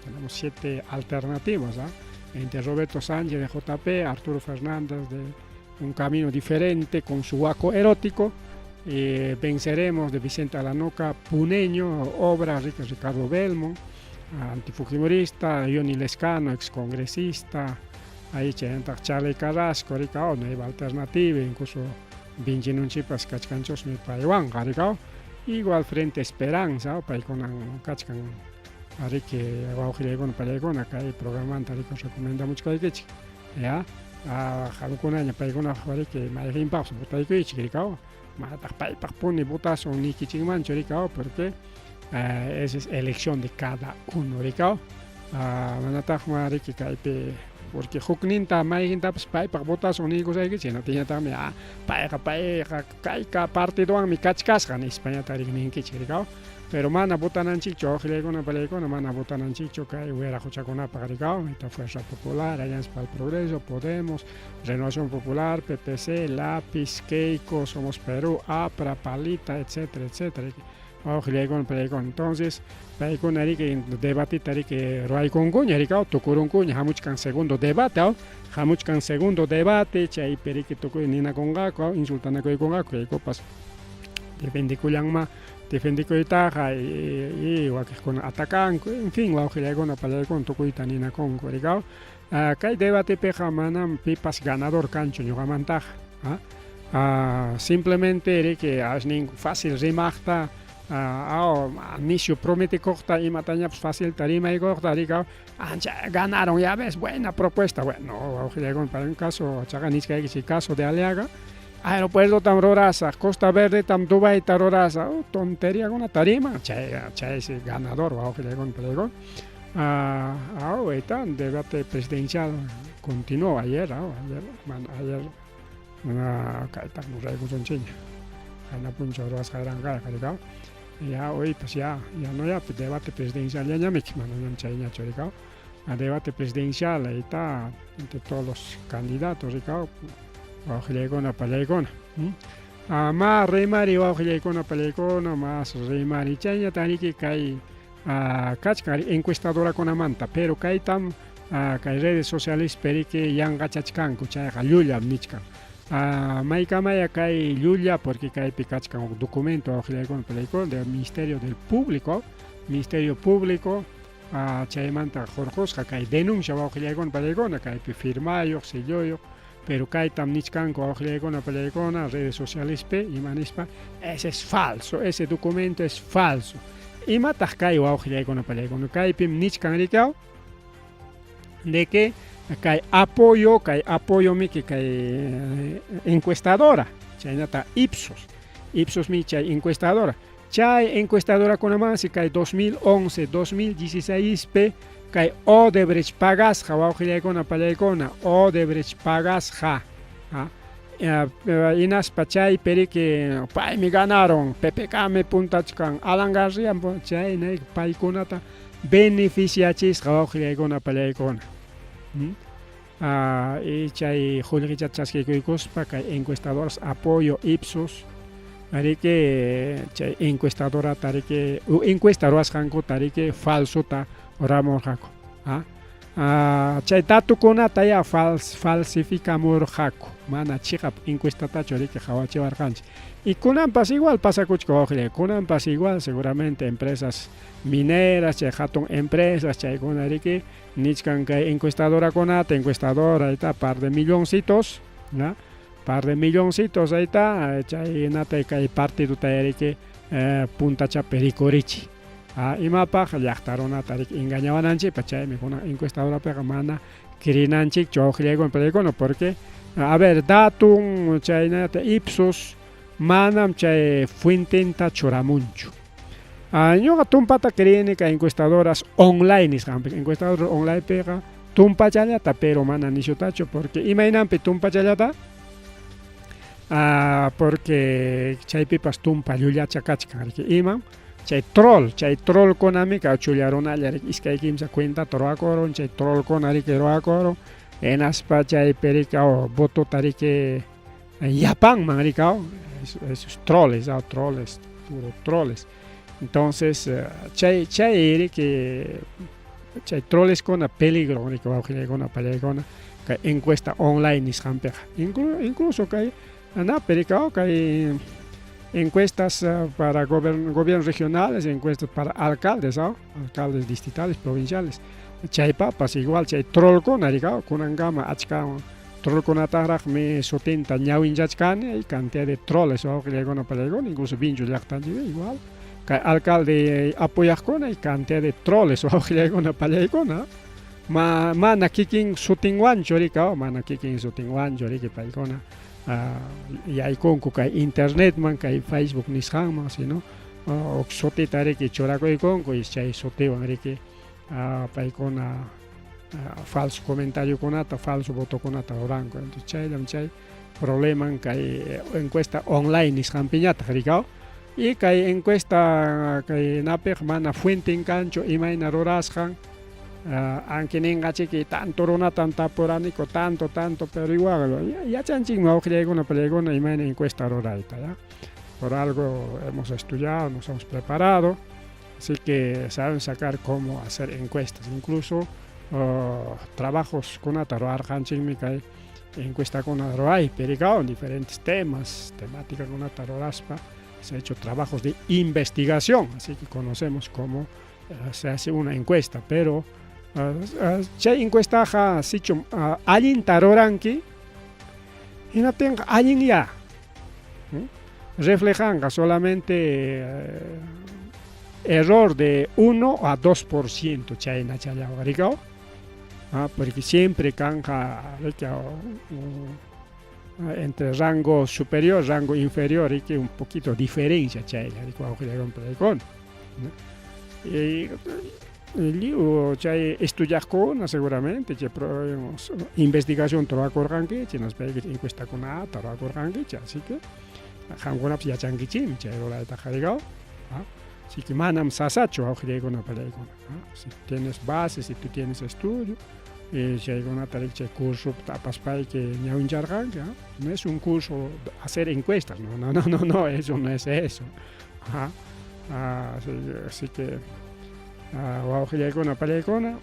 tenemos 7 alternativas, entre Roberto Sánchez de JP, Arturo Fernández de Un Camino Diferente con su guaco erótico, Venceremos de Vicente Alanoca, Puneño, obra Ricardo Belmo, antifujimorista, Johnny Lescano, excongresista, ahí Charlie Carrasco, Nueva Alternativa, incluso Vincinunchipas Cachcanchos mi Paiwan, igual Frente Esperanza, Paikonan Cachcan, Ariki, Guajilegon, Palegona, Kai, programanta, Rico recomienda mucho Kaikich, ya, Jalukuna, Paigona, Jariki, Mayin Paus, Taikich, Ricao, Matak Paipak Puni, Botas, o Niki Chingmancho, Ricao, porque esa es elección de cada uno, Ricao, Manatak Mariki Kaipe. Porque Hukninta, Maiginta, Paipak Botas, o Nico Saiki, tiene también Paika partido mi Kachkas, en España Tarik Ricao. Pero mana botananchicho, Gilegona Palegona, mana botananchicho, que hubiera Jochacona Pagaricao, esta Fuerza Popular, Alianza para el Progreso, Podemos, Renovación Popular, PPC, Lápiz, Keiko, Somos Perú, APRA, Palita, etcétera, etcétera. Gilegona Palegona. Entonces, Palegona Rique, debate Tarique, Roy Conguña, Ricao, Tucuruncuña, Hamuchcan segundo debate, Hamuchcan segundo debate, Chay Perique Tucu Nina Congaco, Insultana Congaco, y copas, depende Cuyangma. Defendico itaja y con atacan, en fin, Guajilegona Palegón, Tucuita Nina con Corigao. Kai debate peja manam pipas ganador cancho, Yogamantaj. Simplemente que asning fácil rimachta, inicio promete corta y mataña fácil tarima y corta, ganaron, ya ves, buena propuesta. Bueno, Guajilegón para un caso, Chaganisca X caso de Aliaga. Aeropuerto tam Rorasa, Costa Verde tam Dubai tam Rorasa, tontería con una tarima, chay ese ganador, con Palegón. Ahorita debate presidencial continuó ayer, Caetano Murray Sonchiña, Ana Puncho Roas Jaranga, ya hoy pues ya no ya debate presidencial ya me no chayña choricao, debate presidencial ahí está entre todos los candidatos, Ricao. Guajilegona Palegona. Más remari Guajilegona Palegona, más remari Chaya Tariki Kai Kachkari, encuestadora con Amanta, pero Kai tam Kai redes sociales perique Yanga Chachkanku, Chaya Yulia Michkan. Maika Maya Kai Yulia, porque Kai Pikachkan un documento Guajilegona Palegona del Ministerio del Público, Chayamanta Jorjosca Kai denuncia Guajilegona Palegona, Kai firmayo, sello. Pero Kaitam Nichkanko, Augelegona, Palegona, redes sociales P y Manispa, ese es falso, ese documento es falso. Y matas Kai o Augelegona, Palegona, Kaipim Nichkan Ricao, de que Kai apoyo mi que Kai encuestadora, Chaynata Ipsos mi Chay encuestadora. Chay encuestadora con más y Kai 2011, 2016 P. Kai Odebrecht pagasja, Guajilegona Palegona, Odebrecht pagasja. Inas Pachay Perique, Pai me ganaron, PPK me puntachkan, Alan García, Chay, Paikunata, beneficiachis, Guajilegona Palegona. Y Chay Julricha Chasquicospa, Kai encuestadores apoyo Ipsos. Tarike encuestadora tarike encuestadoras hanko tarike falso ta Ramos Jaco. Chay tatu kuna taya falsificamur Jaco. Mana chica encuesta tacho que jawache barjanchi. Y kunampas igual pasa kuchko ojle. Kunampas igual seguramente empresas mineras, chay hatun empresas, chay kunariki nichkan kay encuestadora kunata, encuestadora está par de milloncitos, ¿no? Par de milloncitos ahí está, chay nata kay partido tayariki punta chapericorichi. Y mapa yachtarona tarik engañaban anchi pachay me una encuestadora pega mana kirinanchi chojlego en pelecono porque a ver datum chay nata Ipsos manam chay fuententa choramuncho. Yo tumpata clínica encuestadoras online encuestadoras online pega tumpa chayata pero mana nishotacho porque imaginampe tumpa chayata porque chay pipas tumpa yuya chakachkan que iman chay troll konami ka chullaron allarik iskay kimsa cuenta toroakoron chay troll konari que roakoron enaspa chay perikao voto tarike yapan manrikao esos trolles, puro trolles. Entonces chay eri que chay trolles con peligro ni que va con peligro que encuesta online is hampeja incluso que ana perikao que encuestas para gobiernos regionales, encuestas para alcaldes, ¿no? Alcaldes distritales, provinciales. Chay papas igual, chay troll con arigao, con angama, achkao, troll con ataraj me 70 ñawin yachkane, y cantidad de trolles, ¿no? Que llegan a pelegón, incluso binjo yachtan igual. Que alcalde apoyas con, y cantidad de trolles, ¿no? Que llegan a pelegón, ¿no? Mana kiking sutingwan chorikao, mana kiking sutingwan chorik pelegón. Y hay con internet man que Facebook ni sama sino o sote tare que choraco y con y chay sote van que paikona falso comentario con ata falso voto con ata orango entonces chay problema que encuesta online ni sampiñata ricao y que encuesta que nape mana fuente en cancho y maina rorasjan aunque nengache que tanto rona tanta poránico tanto pero igual ya chanching me ojle una pelegona y me encuesta roraita ya por algo hemos estudiado nos hemos preparado así que saben sacar cómo hacer encuestas incluso trabajos con ataroar hanching me cae encuesta con aroai pericao diferentes temas temática con ataroraspa se ha hecho trabajos de investigación así que conocemos cómo se hace una encuesta pero chay encuesta ha sicho allin taroranki y no tenga allin ya reflejan solamente error de 1 a 2% chay na chay agarigao porque siempre canja entre rango superior rango inferior y que un poquito diferencia chay chay estudiar con seguramente chay investigación todo acorganque chay nos ve encuesta con todo acorganque así que hangona ya changichim chay rola ta jarigao así que manam sasacho aujire con si tienes bases si tú tienes estudio chay con chay curso tapas pai que ñaun jargan no es un curso hacer encuestas no eso no es eso así que waujile con palegona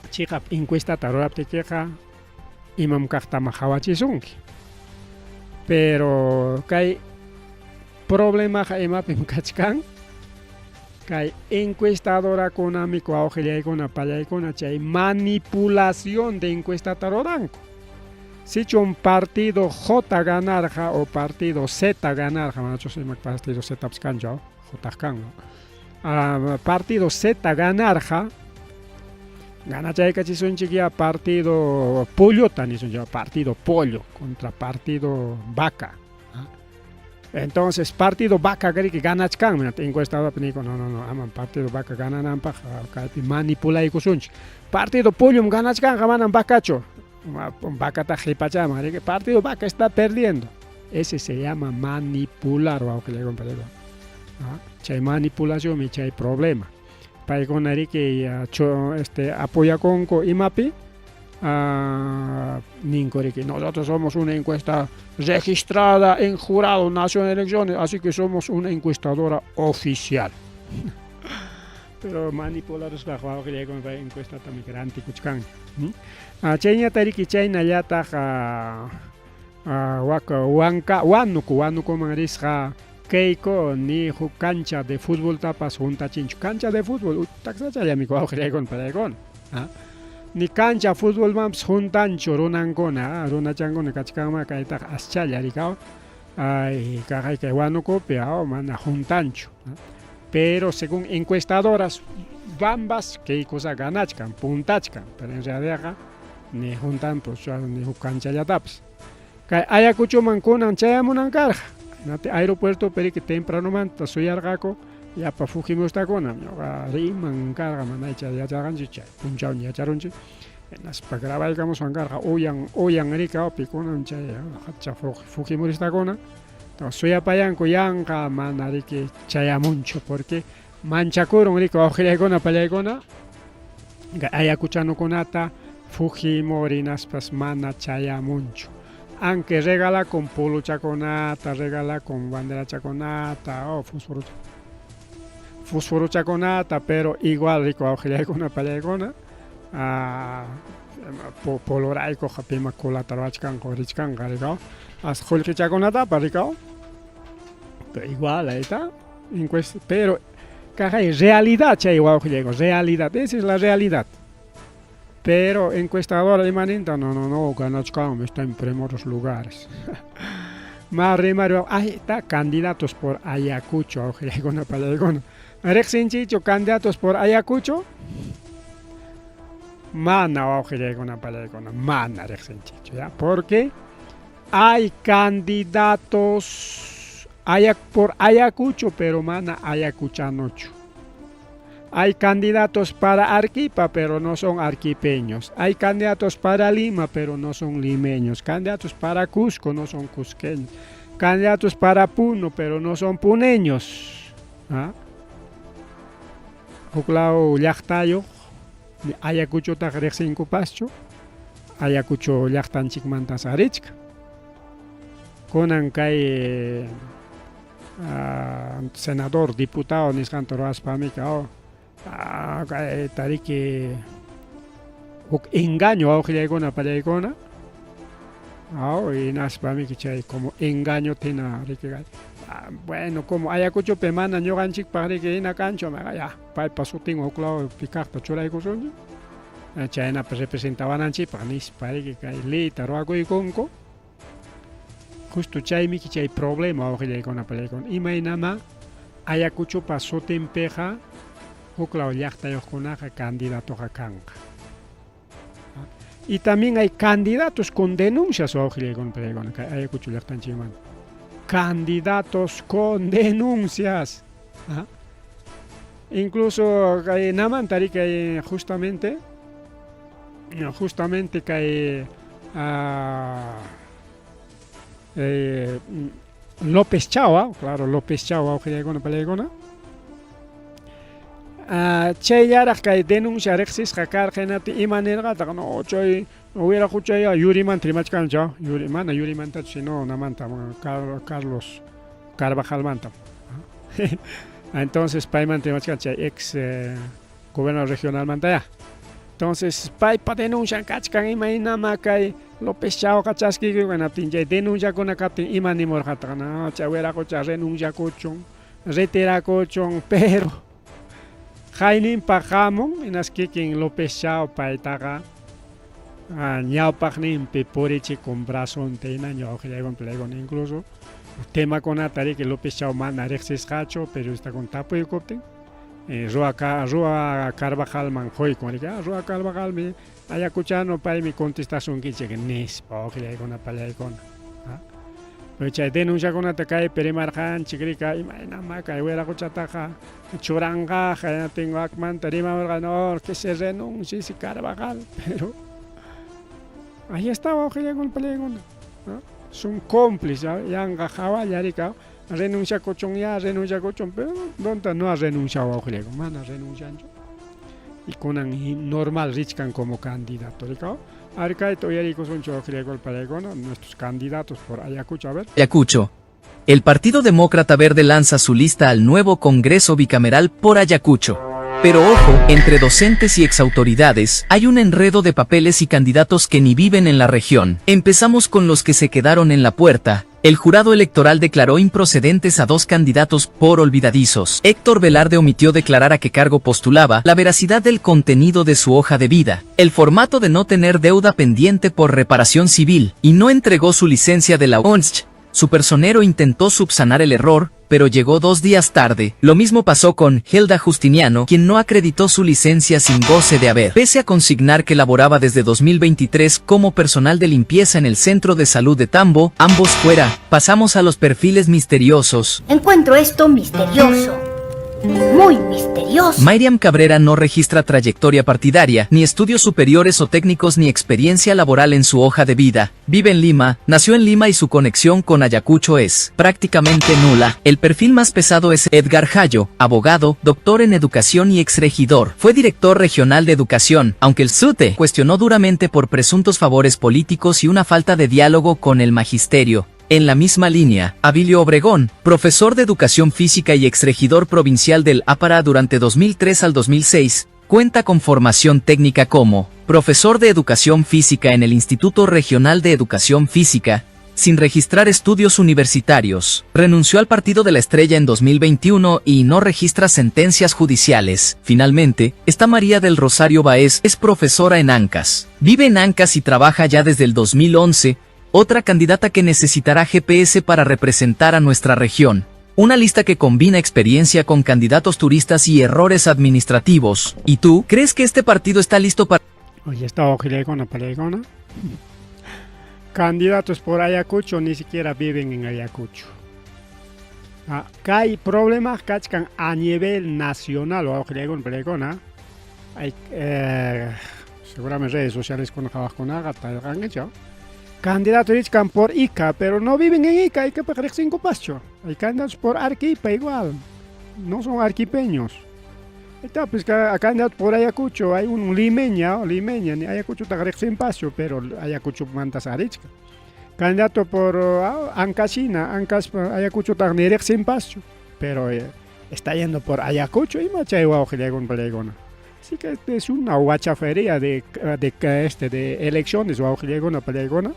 chica encuesta tarorap te queja imam kakta mahawachisunki pero kai problema jaima pimkachkan kai encuestadora económico waujile con palegona chay manipulación de encuesta taroranco si un partido J ganarja o partido Z ganarja macho se partido Z pskanjo J kan partido Z ganarja gana chay cachison chiquia partido pollo tani son partido pollo contra partido vaca entonces partido vaca que gana chkan encuestador penico no aman partido vaca gana nampa manipula y kusunch partido pollo gana chkan gamanan vacacho vaca ta jipachama partido vaca está perdiendo ese se llama manipular o que le comprendo chay manipulación y chay problema para conari que apoya con imapi ninkori que nosotros somos una encuesta registrada en Jurado Nacional de Elecciones así que somos una encuestadora oficial pero manipular es la que le con encuesta también grande kuchkan chayña tariki chayna yata waka wanka wanuku manrisja Keiko ni cancha de fútbol tapas junta chincho cancha de fútbol taxacha ya mi con pelegón ni cancha fútbol maps juntancho runangona runachangona kachkama kaita aschalla ricao ay caray que guano copiao mana juntancho pero según encuestadoras bambas que cosa ganachkan puntachkan pero en realidad ni juntan pues ni cancha ya taps kay ayacucho manconan chayamunan carja aeropuerto pero que temprano manta soy argaco ya pa fujimos esta cona riman carga manacha ya chagan chicha punchao ya charonche nas pa graba digamos an carga oyan rica o picona chaya hacha fujimos esta cona Suyapayanku yanka mana riki chayamunchu porque manchakurun riko awqillaykuna pallaykuna ayakuchanukunata Fujimorinaspas mana chayamunchu. Aunque regala con puluchaconata, regala con banderachaconata o fosforuchaconata, pero igual rico awqillaykuna pallaykuna polorayku hapima kulata ruachkanqa richkanqa rikaw hasta qullqichakunatapas rikaw pero igual ahí está pero kaqay realidad chay wawqillayku realidad, esa es la realidad. Pero encuestadora imanenta no ganachkam está en primeros lugares. Más rimario, ahí está candidatos por Ayacucho, awqillaykuna pallaykuna. Riqsinchichu candidatos por Ayacucho. Mana awqillaykuna pallaykuna, mana riqsinchichu, ¿ya? Porque hay candidatos por Ayacucho, pero mana ayacuchanochu. Hay candidatos para Arequipa, pero no son arequipeños. Hay candidatos para Lima, pero no son limeños. Candidatos para Cusco, no son cusqueños. Candidatos para Puno, pero no son puneños. Uklao llaqtayo, Ayacucho riqsinku paschu. Ayacucho llaqtanchikmanta sarichka. Kunan kay senador, diputado nisqanta ruwaspami tariki engaño awqillaykuna pallaykuna y naspami chay como engaño tina riki bueno como Ayacuchopi mana ñuqanchikpaq riki hina kanchu ya paypas sutin uklaw pikaqta churaykusunchu chaynapas representawananchikpaq nispa riki kay leyta ruwakuykunku justo chaymi chay problema awqillaykuna pallaykuna imaynama Ayacuchopa sutinpiqa uklaw llaqtayuqkunaqa candidatoqa kanqa. Y también hay candidatos con denuncias awqillaykuna pallaykuna kay Ayacucho llaqtanchikman. Candidatos con denuncias. Incluso kay namantari kay justamente kay López Chau, claro, López Chau awqillaykuna pallaykuna. Chay yaraq kay denuncia riqsisqa karqinati imanirqataq no chay hubiera huchaya yurimanta rimachkancha mana yurimantachu sino namanta Carlos Carvajalmanta. Entonces paymanta rimachkancha ex gobernador regional manta ya. Entonces paypa denuncian kachkan imaynama kay López Chau kachaskikunatin chay denunciakunakatin imanimurqataq no chay huiraqucha renunciakuchun retirakuchun pero Hayninpa hamun inaskikin López Chau paytaqa ñawpaqninpi purichik con brazonte hinaña awqillaykuna pallaykuna incluso temakunata riki López Chau mana riqsisqachu periodistakuna tapuykuptin Rua Carvajalman qoykun riki Rua Carvajalmi ayakuchano paymi contestasunkichik nispa awqillaykuna pallaykuna chay denunciakunata kay perimarqanchik rika imaynama kay wiraquchataqa churanqa haynatin wakmanta rimamarqa no que se renuncie si Carvajal pero ahí estaba awqillaykuna pallaykuna son cómplices yanqa hawalla rika renunciakuchun pero donta no ha renunciado awqillaykuna mana renuncianchu y kunan normal richkan como candidato rika nuestros candidatos por Ayacucho, a ver. Ayacucho. El Partido Demócrata Verde lanza su lista al nuevo Congreso Bicameral por Ayacucho. Pero ojo, entre docentes y exautoridades, hay un enredo de papeles y candidatos que ni viven en la región. Empezamos con los que se quedaron en la puerta. El jurado electoral declaró improcedentes a 2 candidatos por olvidadizos. Héctor Velarde omitió declarar a qué cargo postulaba, la veracidad del contenido de su hoja de vida, el formato de no tener deuda pendiente por reparación civil, y no entregó su licencia de la ONSCH. Su personero intentó subsanar el error, pero llegó 2 días tarde. Lo mismo pasó con Hilda Justiniano, quien no acreditó su licencia sin goce de haber, pese a consignar que laboraba desde 2023 como personal de limpieza en el Centro de Salud de Tambo, ambos fuera. Pasamos a los perfiles misteriosos. Encuentro esto misterioso. muy misterioso. Mayriam Cabrera no registra trayectoria partidaria, ni estudios superiores o técnicos ni experiencia laboral en su hoja de vida. Vive en Lima, nació en Lima y su conexión con Ayacucho es prácticamente nula. El perfil más pesado es Edgar Jayo, abogado, doctor en educación y exregidor. Fue director regional de educación, aunque el SUTE cuestionó duramente por presuntos favores políticos y una falta de diálogo con el magisterio. En la misma línea, Abilio Obregón, profesor de educación física y exregidor provincial del Ápara durante 2003 al 2006, cuenta con formación técnica como profesor de educación física en el Instituto Regional de Educación Física, sin registrar estudios universitarios. Renunció al Partido de la Estrella en 2021 y no registra sentencias judiciales. Finalmente, está María del Rosario Baez, es profesora en Ancas. Vive en Ancas y trabaja ya desde el 2011, otra candidata que necesitará GPS para representar a nuestra región. Una lista que combina experiencia con candidatos turistas y errores administrativos. ¿Y tú, crees que este partido está listo para...? Oye, está Ojilegona, Palegona. Candidatos por Ayacucho ni siquiera viven en Ayacucho. Acá hay problemas que a nivel nacional, o Ojilegona, Palegona. Hay, seguramente redes sociales con Agata, candidatos dicen por Ica, pero no viven en Ica, hay que pagar 5 pasos. Hay candidatos por Arequipa igual, no son arquipeños. Está, pues candidato por Ayacucho, hay un limeña, Ayacucho está 100 pasos, pero Ayacucho manda Sarich. Candidato por Ancasina, Ayacucho está 100 pasos, pero está yendo por Ayacucho y macha igual con Palegona. Así que es una guachafería de elecciones o Palegona.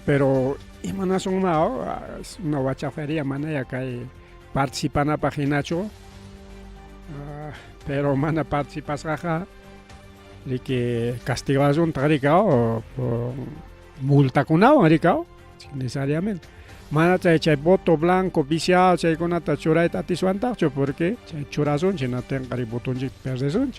Pero es una guachafería, manera que participan a Paginacho, pero mana participas raja de que castigas un taricao por multa con agua, necesariamente. Mana chay voto blanco viciado chay con ata churay tatisuantacho porque chay churazón chay no tenga botón chay perdezón.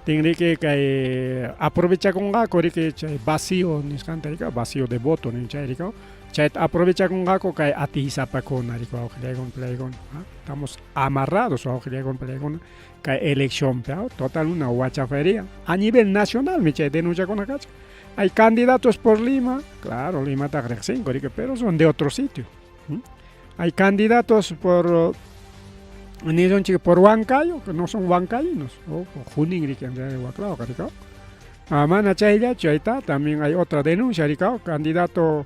Tiene que aprovechar con gaco que chay vacío ni escantarica vacío de voto ni chay rico. Chay aprovecha con gaco que atiza pa con rico plegon. Estamos amarrados a plegon que elección total una guachafería a nivel nacional me chay denuncia con la cacha. Hay candidatos por Lima, claro, Lima está 5, pero son de otro sitio. Hay candidatos por Huancayo, que no son huancayinos, o por Junín, también hay otra denuncia, candidato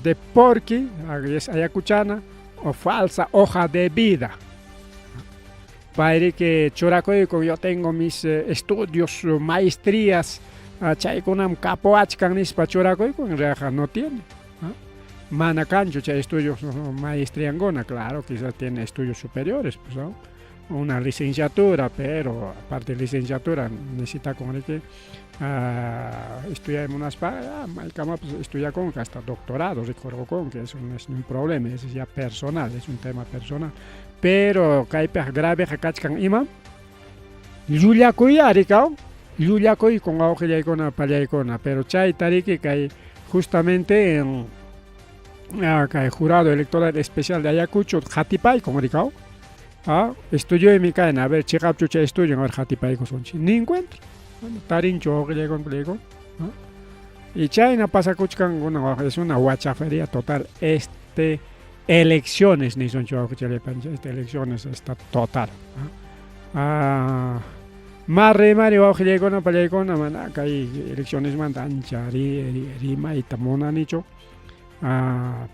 de Porqui, ayacuchana, o falsa hoja de vida. Para que Choracoico, yo tengo mis estudios, maestrías, chay kunam capoachkan nispa Choracoico, en realidad no tiene. Manacancho, chay estudios maestría angona, claro, quizás tiene estudios superiores, pues, ¿no? Una licenciatura, pero aparte de licenciatura necesita como que estudiar en unas estudia con hasta doctorado, recuerdo con que eso no es un problema, es ya personal, es un tema personal. Pero hay grave que cachcan ima, Julia Cuya, Julia Cuya con auge con paliaicona, pero chay tariki que hay justamente en el jurado electoral especial de Ayacucho, Jatipay, como digo, estudió en mi cadena, a ver, Chicapchucha estudio en el Jatipay, ni encuentro. Tarincho, con y China pasa Cuchcan, es una guachafería total. Elecciones, ni son elecciones está total. Marre Mario Ojilegona, Palegona, Manaca, y elecciones mandancha, Rima y Tamona, Nicho.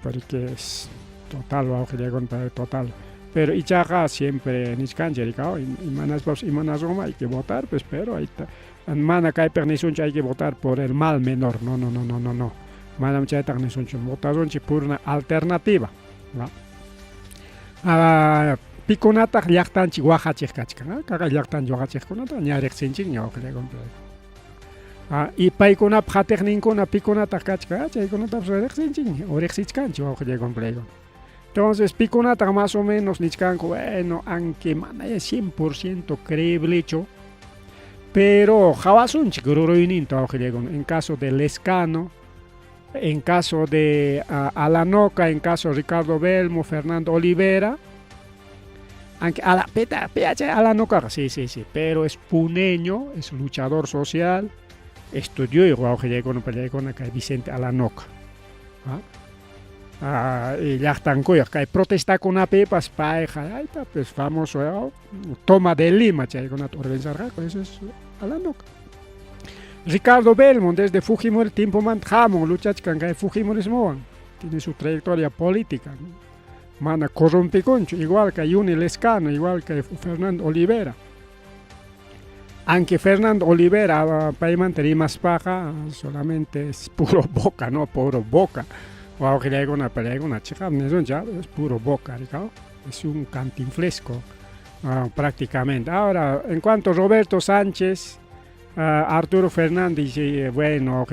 Porque es total, total. Pero Ichaja siempre niscanjericao, y manas Roma hay que votar, pues, pero ahí está. Mana kai pernisuncha hay que votar por el mal menor, no. Mana chay pernisuncha votaron por una alternativa. Piconata llaqtan chihuahachik kachkan, kaga llaqtan chihuahachik kunata ñarek sinchik ñawqlegon. Y paikuna pjaterninkuna piconata kachka, chaykunata rexinchik, o rexichkan chihuahlegon plegon. Entonces, piconata más o menos nichkanko, bueno, aunque mana es 100% creíble hecho, pero jawasun chikururuinin en caso de Lescano, En caso de Alanoca, en caso de Ricardo Belmo, Fernando Olivera, aunque Alanoca, sí, pero es puneño, es luchador social, estudió igual que llegó con Vicente Alanoca. Y ya están que protesta con la pepas pareja, pues famoso, toma de Lima, con la organizar, eso es Alanoca. Ricardo Belmont desde Fujimori tiempo manjamo lucha con Fujimorismo tiene su trayectoria política, ¿no? Mana corrompiconcho igual que Yuni Lescano, igual que Fernando Olivera. Aunque Fernando Olivera para más paja solamente es puro boca, no puro boca. O aunque le haga una chica, es puro boca, ¿no? Es un cantinflesco prácticamente. Ahora, en cuanto a Roberto Sánchez, Arturo Fernández, bueno,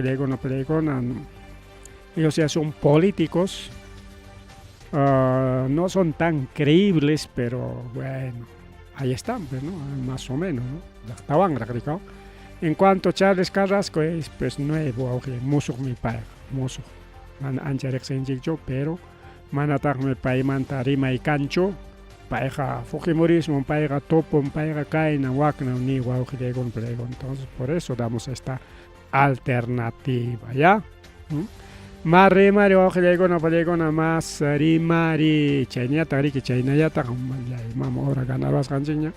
ellos ya son políticos, no son tan creíbles, pero bueno, ahí están, ¿no? Más o menos, ¿no? Estaban radicados. En cuanto a Charles Carrasco, es pues nuevo, muso mi padre, muso, ancha pero manatar mi padre manta rima y cancho. Pareja Fujimorismo, pareja Topo, pareja Kaina, Wagner, ni Guaujilegon, Plegon. Entonces, por eso damos esta alternativa, ¿ya? Más rimari, Guaujilegon, Plegon, más rimari, Chainata, Riki, Chainayata, vamos ahora a ganar las canciones.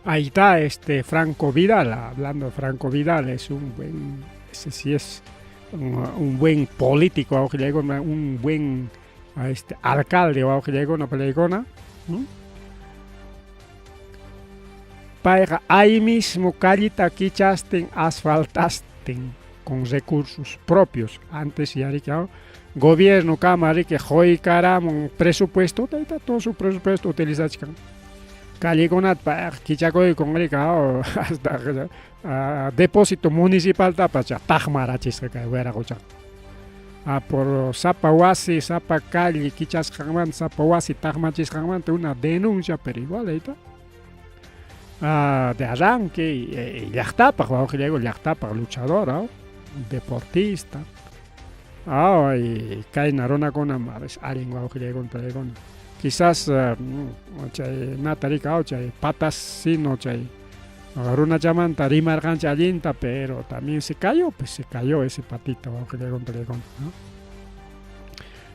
Ahí está Franco Vidal, hablando de Franco Vidal, es un buen, ese sí es un buen político, Guaujilegon, un buen alcalde o que llegó una pelegona, para ahí mismo callita quichasten, asfaltasten con recursos propios. Antes ya gobierno, cámara, que hoy caramba, presupuesto, todo su presupuesto utilización. Callegonat para quichacoy con hasta depósito municipal tapacha, tajmarachis que hubiera escuchado. Por Zapawasi, Zapacalli, Quichas Hangman, Zapawasi, Tajmachis Hangman, una denuncia, pero igual ahí está. De arranque, y Yachtapa, Yachtapa, luchador, deportista. Y Kainarona con Amares, alguien con Pelegón. Quizás, Natarica, patas sin noche. Agarró llamanta, rima argancha alienta, pero también se cayó ese patito, con Pelegón,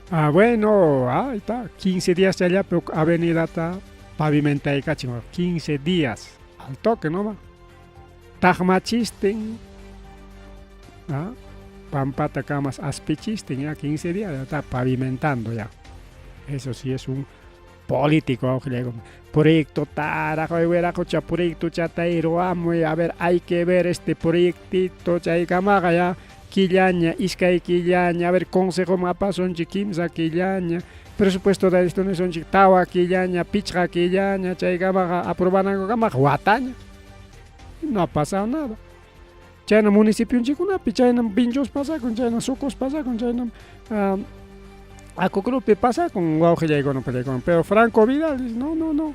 ¿no? Bueno, ahí está, 15 días de allá, pero avenida está pavimentada, 15 días, al toque, ¿no? Va. Tajmachisten, Pampata camas aspichisten, ya 15 días, ya está pavimentando ya. Eso sí es un político, proyecto Tarajo, proyecto Chatairo, a ver, hay que ver este proyectito, Chaicamaga, ya, Quillaña, Iscay Quillaña, a ver, consejo Mapazón, Chiquimsa Quillaña, presupuesto de esto no son Tawa Quillaña, Pichra Quillaña, Chaicamaga, aprobaron Camaga, Guataña, no ha pasado nada. Chayna municipio en Chicunapi, Chayna Pinchos pasa con Chayna Sucos pasa con Chayna. A Cocrupe pasa con pero Franco Vidal dice, no.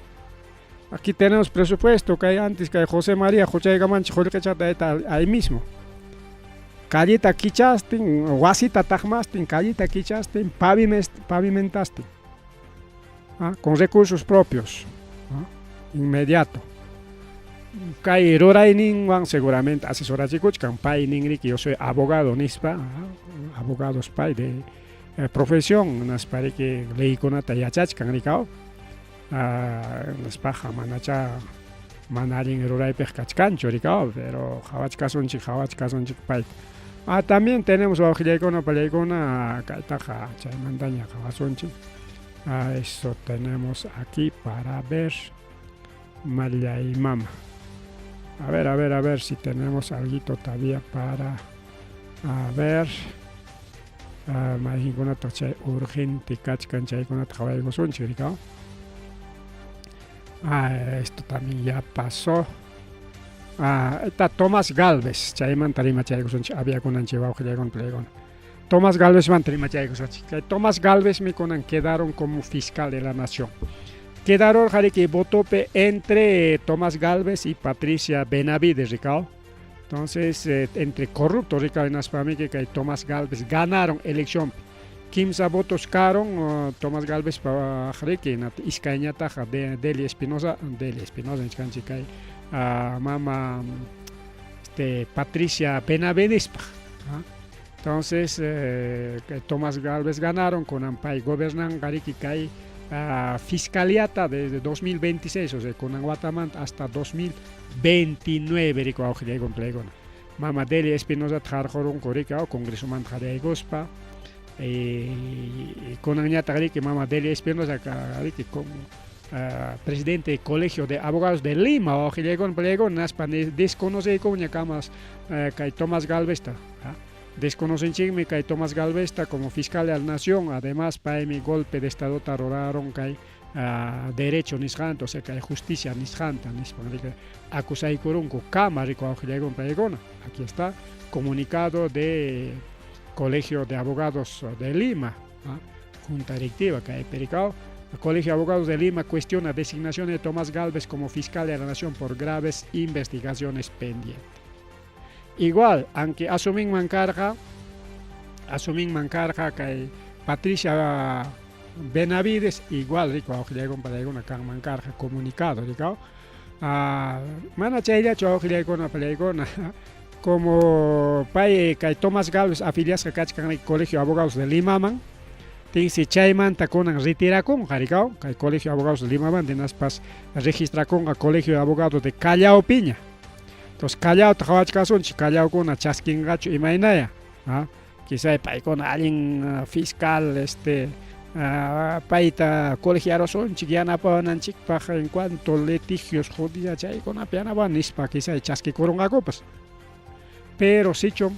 Aquí tenemos presupuesto que hay antes que José María, José Gamanchi, Jorge Chata, ahí mismo. Callita quichasten, guasita tajmasten, callita quichasten, pavimentasten. Con recursos propios, inmediato. Kai Rorainin seguramente asesora chicuchkan, pai ningri, que yo soy abogado, nispa, abogado spy de profesión, nas pare que leí con atayachach kan ricao, nas paja manacha manarin rurai pescachcancho ricao, pero hawachkasonchik pai. También tenemos ojillecona palecona kaitaja chay mandaña hawasonchik. Eso tenemos aquí para ver María y Mama. A ver si tenemos algo todavía para ver. Majinguna tochay urgente kachkan chaykuna trabajo son chiricao. Esto también ya pasó. Está Tomás Galvez, chayman tarima chayko son había con anchebao que con plegón. Tomás Galvez man tarima chayko son. Tomás Galvez me conan quedaron como fiscal de la nación. Quedaron que votó entre Tomás Galvez y Patricia Benavides, Ricao. Entonces, entre corruptos, Ricardo para mí que Tomás Galvez ganaron elección. Kimsa votos caron, Tomás Galvez para Jarique, Iscañata, Deli Espinosa, en Chanchicay, Mama Patricia Benavides. Entonces, Tomás Galvez ganaron con Ampay, gobernan Gariquicay, fiscaliata desde 2026, o sea, con Anguatamant hasta 2029, rico auge con plegona. Mama Deli Espinosa Tjarjorun Coricao, Congreso Manjare Gospa, con Añata Garique, Mama Deli Espinosa, Garique, con presidente del Colegio de Abogados de Lima, auge con plegona, desconoce con Yacamas, que Tomás Galvez. Desconocen que Tomás Galvez como fiscal de la nación, además para mi golpe de estado taroraron que derecho nisjant, o sea que justicia nisjanta, acusai corunco cámara aquí está comunicado de Colegio de Abogados de Lima, junta directiva que hay pericado. El Colegio de Abogados de Lima cuestiona designación de Tomás Galvez como fiscal de la nación por graves investigaciones pendientes. Igual, aunque asumen mancarja que Patricia Benavides, igual rico aujile con para una can mancarja comunicado, rico. Mana chaila choujile con una pelegona como pai que Tomás Galvez afilias que cachcan el Colegio de Abogados de Lima man. Tin si chayman taconan retira con jaricao, que el Colegio de Abogados de Lima man de naspas registra con el Colegio de Abogados de Callao Piña. Entonces, Callao, Tajawachcason, Callao con a Chasquín Gacho y Mainaya. Quizá hay con alguien fiscal, paita colegiados son, chiquiana panan chicpaja en cuanto litigios jodidas, chay con apiana van, nispa, quizá hay chasqui coronga copas. Pero si chom,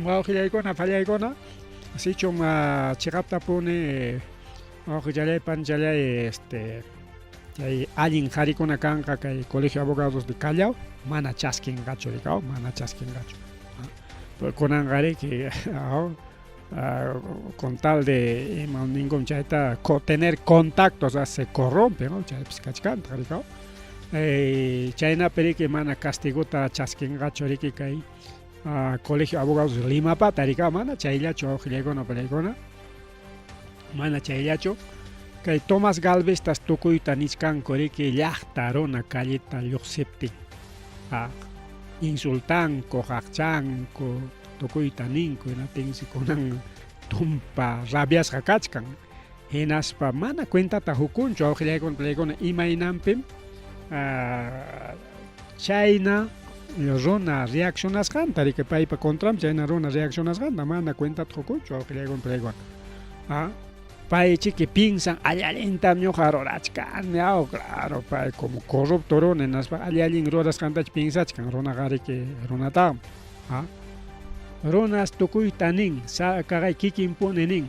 maujilay con a fallay con a, si chom, chigapta pone, maujilay panchalay, hay alguien jari con una canca que el Colegio de Abogados de Callao, mana chasquín gacho de cao, mana chasquín gacho. Con angare que con tal de ningún chaita tener contactos se corrompe, ¿no? Chay piscachcan, jaricao. Chayna peri que mana castigota chasquín gacho de que hay Colegio de Abogados de Lima pa, taricao mana chaylacho ojilego no pelegona, mana chaylacho. Que Tomás Galvez tas tukuita niscan core que llaqtaron a calleta lluqsiptin. Insultanco, jaqchanco, tukuita ninco, natinsi conan tumpa rabias jacachcan. Hinaspa mana cuenta tajukuncho, aujilay con plegona imainampim, China, rona reaccionas gantari que paipa contram, China rona reaccionas ganta, mana cuenta tajukuncho, aujilay con plegona. Paichi que piensan ayalintam ñojarorachkan, claro, pai como corruptorón en las ayalin rodas cantach piensachkan, rona gari que ronatam, ronas tukuitanin, kagay kikimpunenin,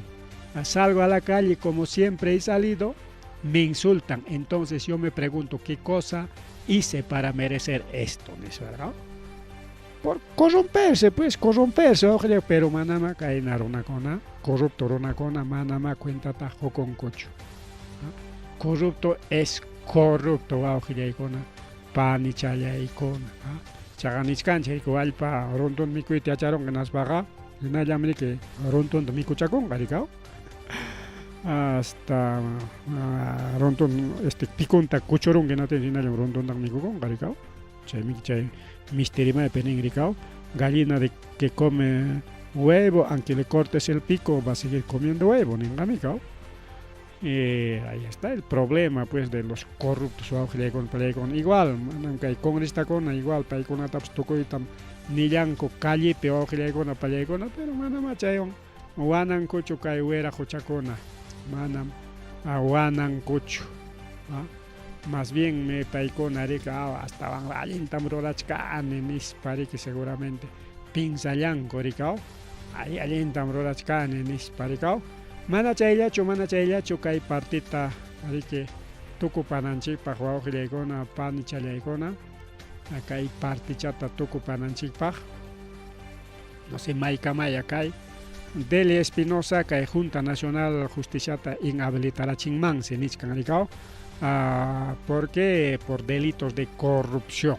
salgo a la calle como siempre he salido, me insultan, entonces yo me pregunto qué cosa hice para merecer esto, ¿no es verdad? Por corromperse, ojalá, pero manama cae en una cona, corrupto una cona, manama cuenta tajo con cocho. Corrupto es corrupto, ojalá, icona, pan y chaya icona. Chaganiscancha, igual pa ronton miku y teacharon que nas baga, y na llamé que ronton de miku chacón, garicao. Hasta ronton, picunta cuchorón que no te enseña ronton de miku con garicao. Chay misterima de peningricao, gallina de que come huevo, aunque le cortes el pico va a seguir comiendo huevo, ningamicao. Ahí está el problema pues de los corruptos con igual, aunque hay congresta con igual, para con ataps toco y tam niyanco calle peor con pero manam machayon, wanan cocho caihuera jochacona, manam aguanan cocho. Más bien me paicona rica hasta van alintam rolachcan en mis pari que seguramente pinzayan coricao ahí alintam rolachcan en mis paricao mana chaylacho kai partita ari que tuku pananchi pa juao gilegona pan chalegona acá hay partichata tuku pananchi pa no sé maika maya kai Deli Espinosa kai Junta Nacional Justiciata inhabilitará chingman se nichkan ricao. ¿Por qué? Por delitos de corrupción.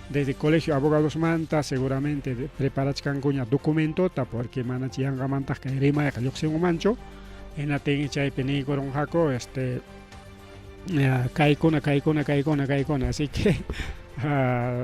Desde colegio abogados manta seguramente preparachkan kuña documento ta porque mana chianga manta que rima ya yoxen mancho en la tengi chay peni koron hako kaikona, así que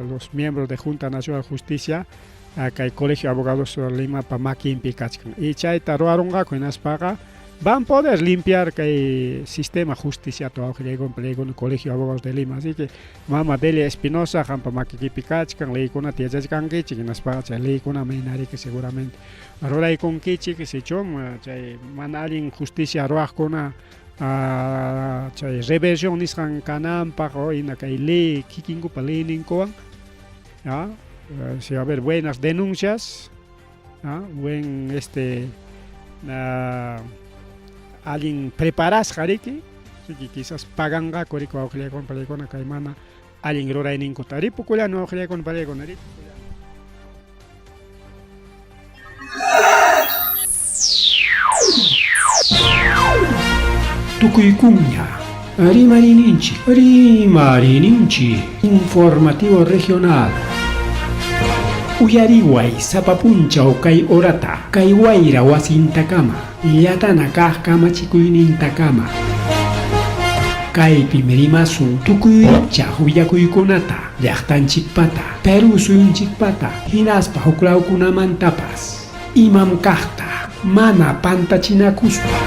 los miembros de Junta Nacional de Justicia acá el colegio abogados Lima pamaki impicachkan y chay taruaron hako en aspaga van a poder limpiar que el sistema justicia todo el colegio de abogados de Lima, así que mama Delia Espinosa hampa makiki pikachkan ley con tía kan que chiquinas para ley con amenari que seguramente ahora hay con que se chom chay manalin justicia roaj con chay reversión iskan kanam pago ina kay ley kikingu palenin koan ya si va a haber buenas denuncias buen alguien preparas jariki que quizás pagan ga koriko auxiliar con palecona caimana alguien rora en incotari pukulia no auxiliar con palecona Tucuycuña Arimarinинchi informativo regional Uyariway sapapuncha o kay orata kay wayra wasintakama yatana kama chikuynintakama kaypi merimasun tukuycha huyakuykunata llaqtanchikpata Perú suyunchikpata hinaspa huklawkunamantapas imam kaqta mana pantachinakuspa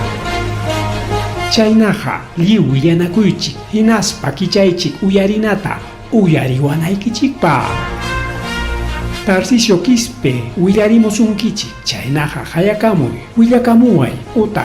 chaynaqa lliw yanakuychik hinaspa kichaychik uyarinata uyariwanaykichikpa Tarcisio Quispe, Willarimus un kichi, Chainaja, Hayakamuy, Willakamuay, Uta.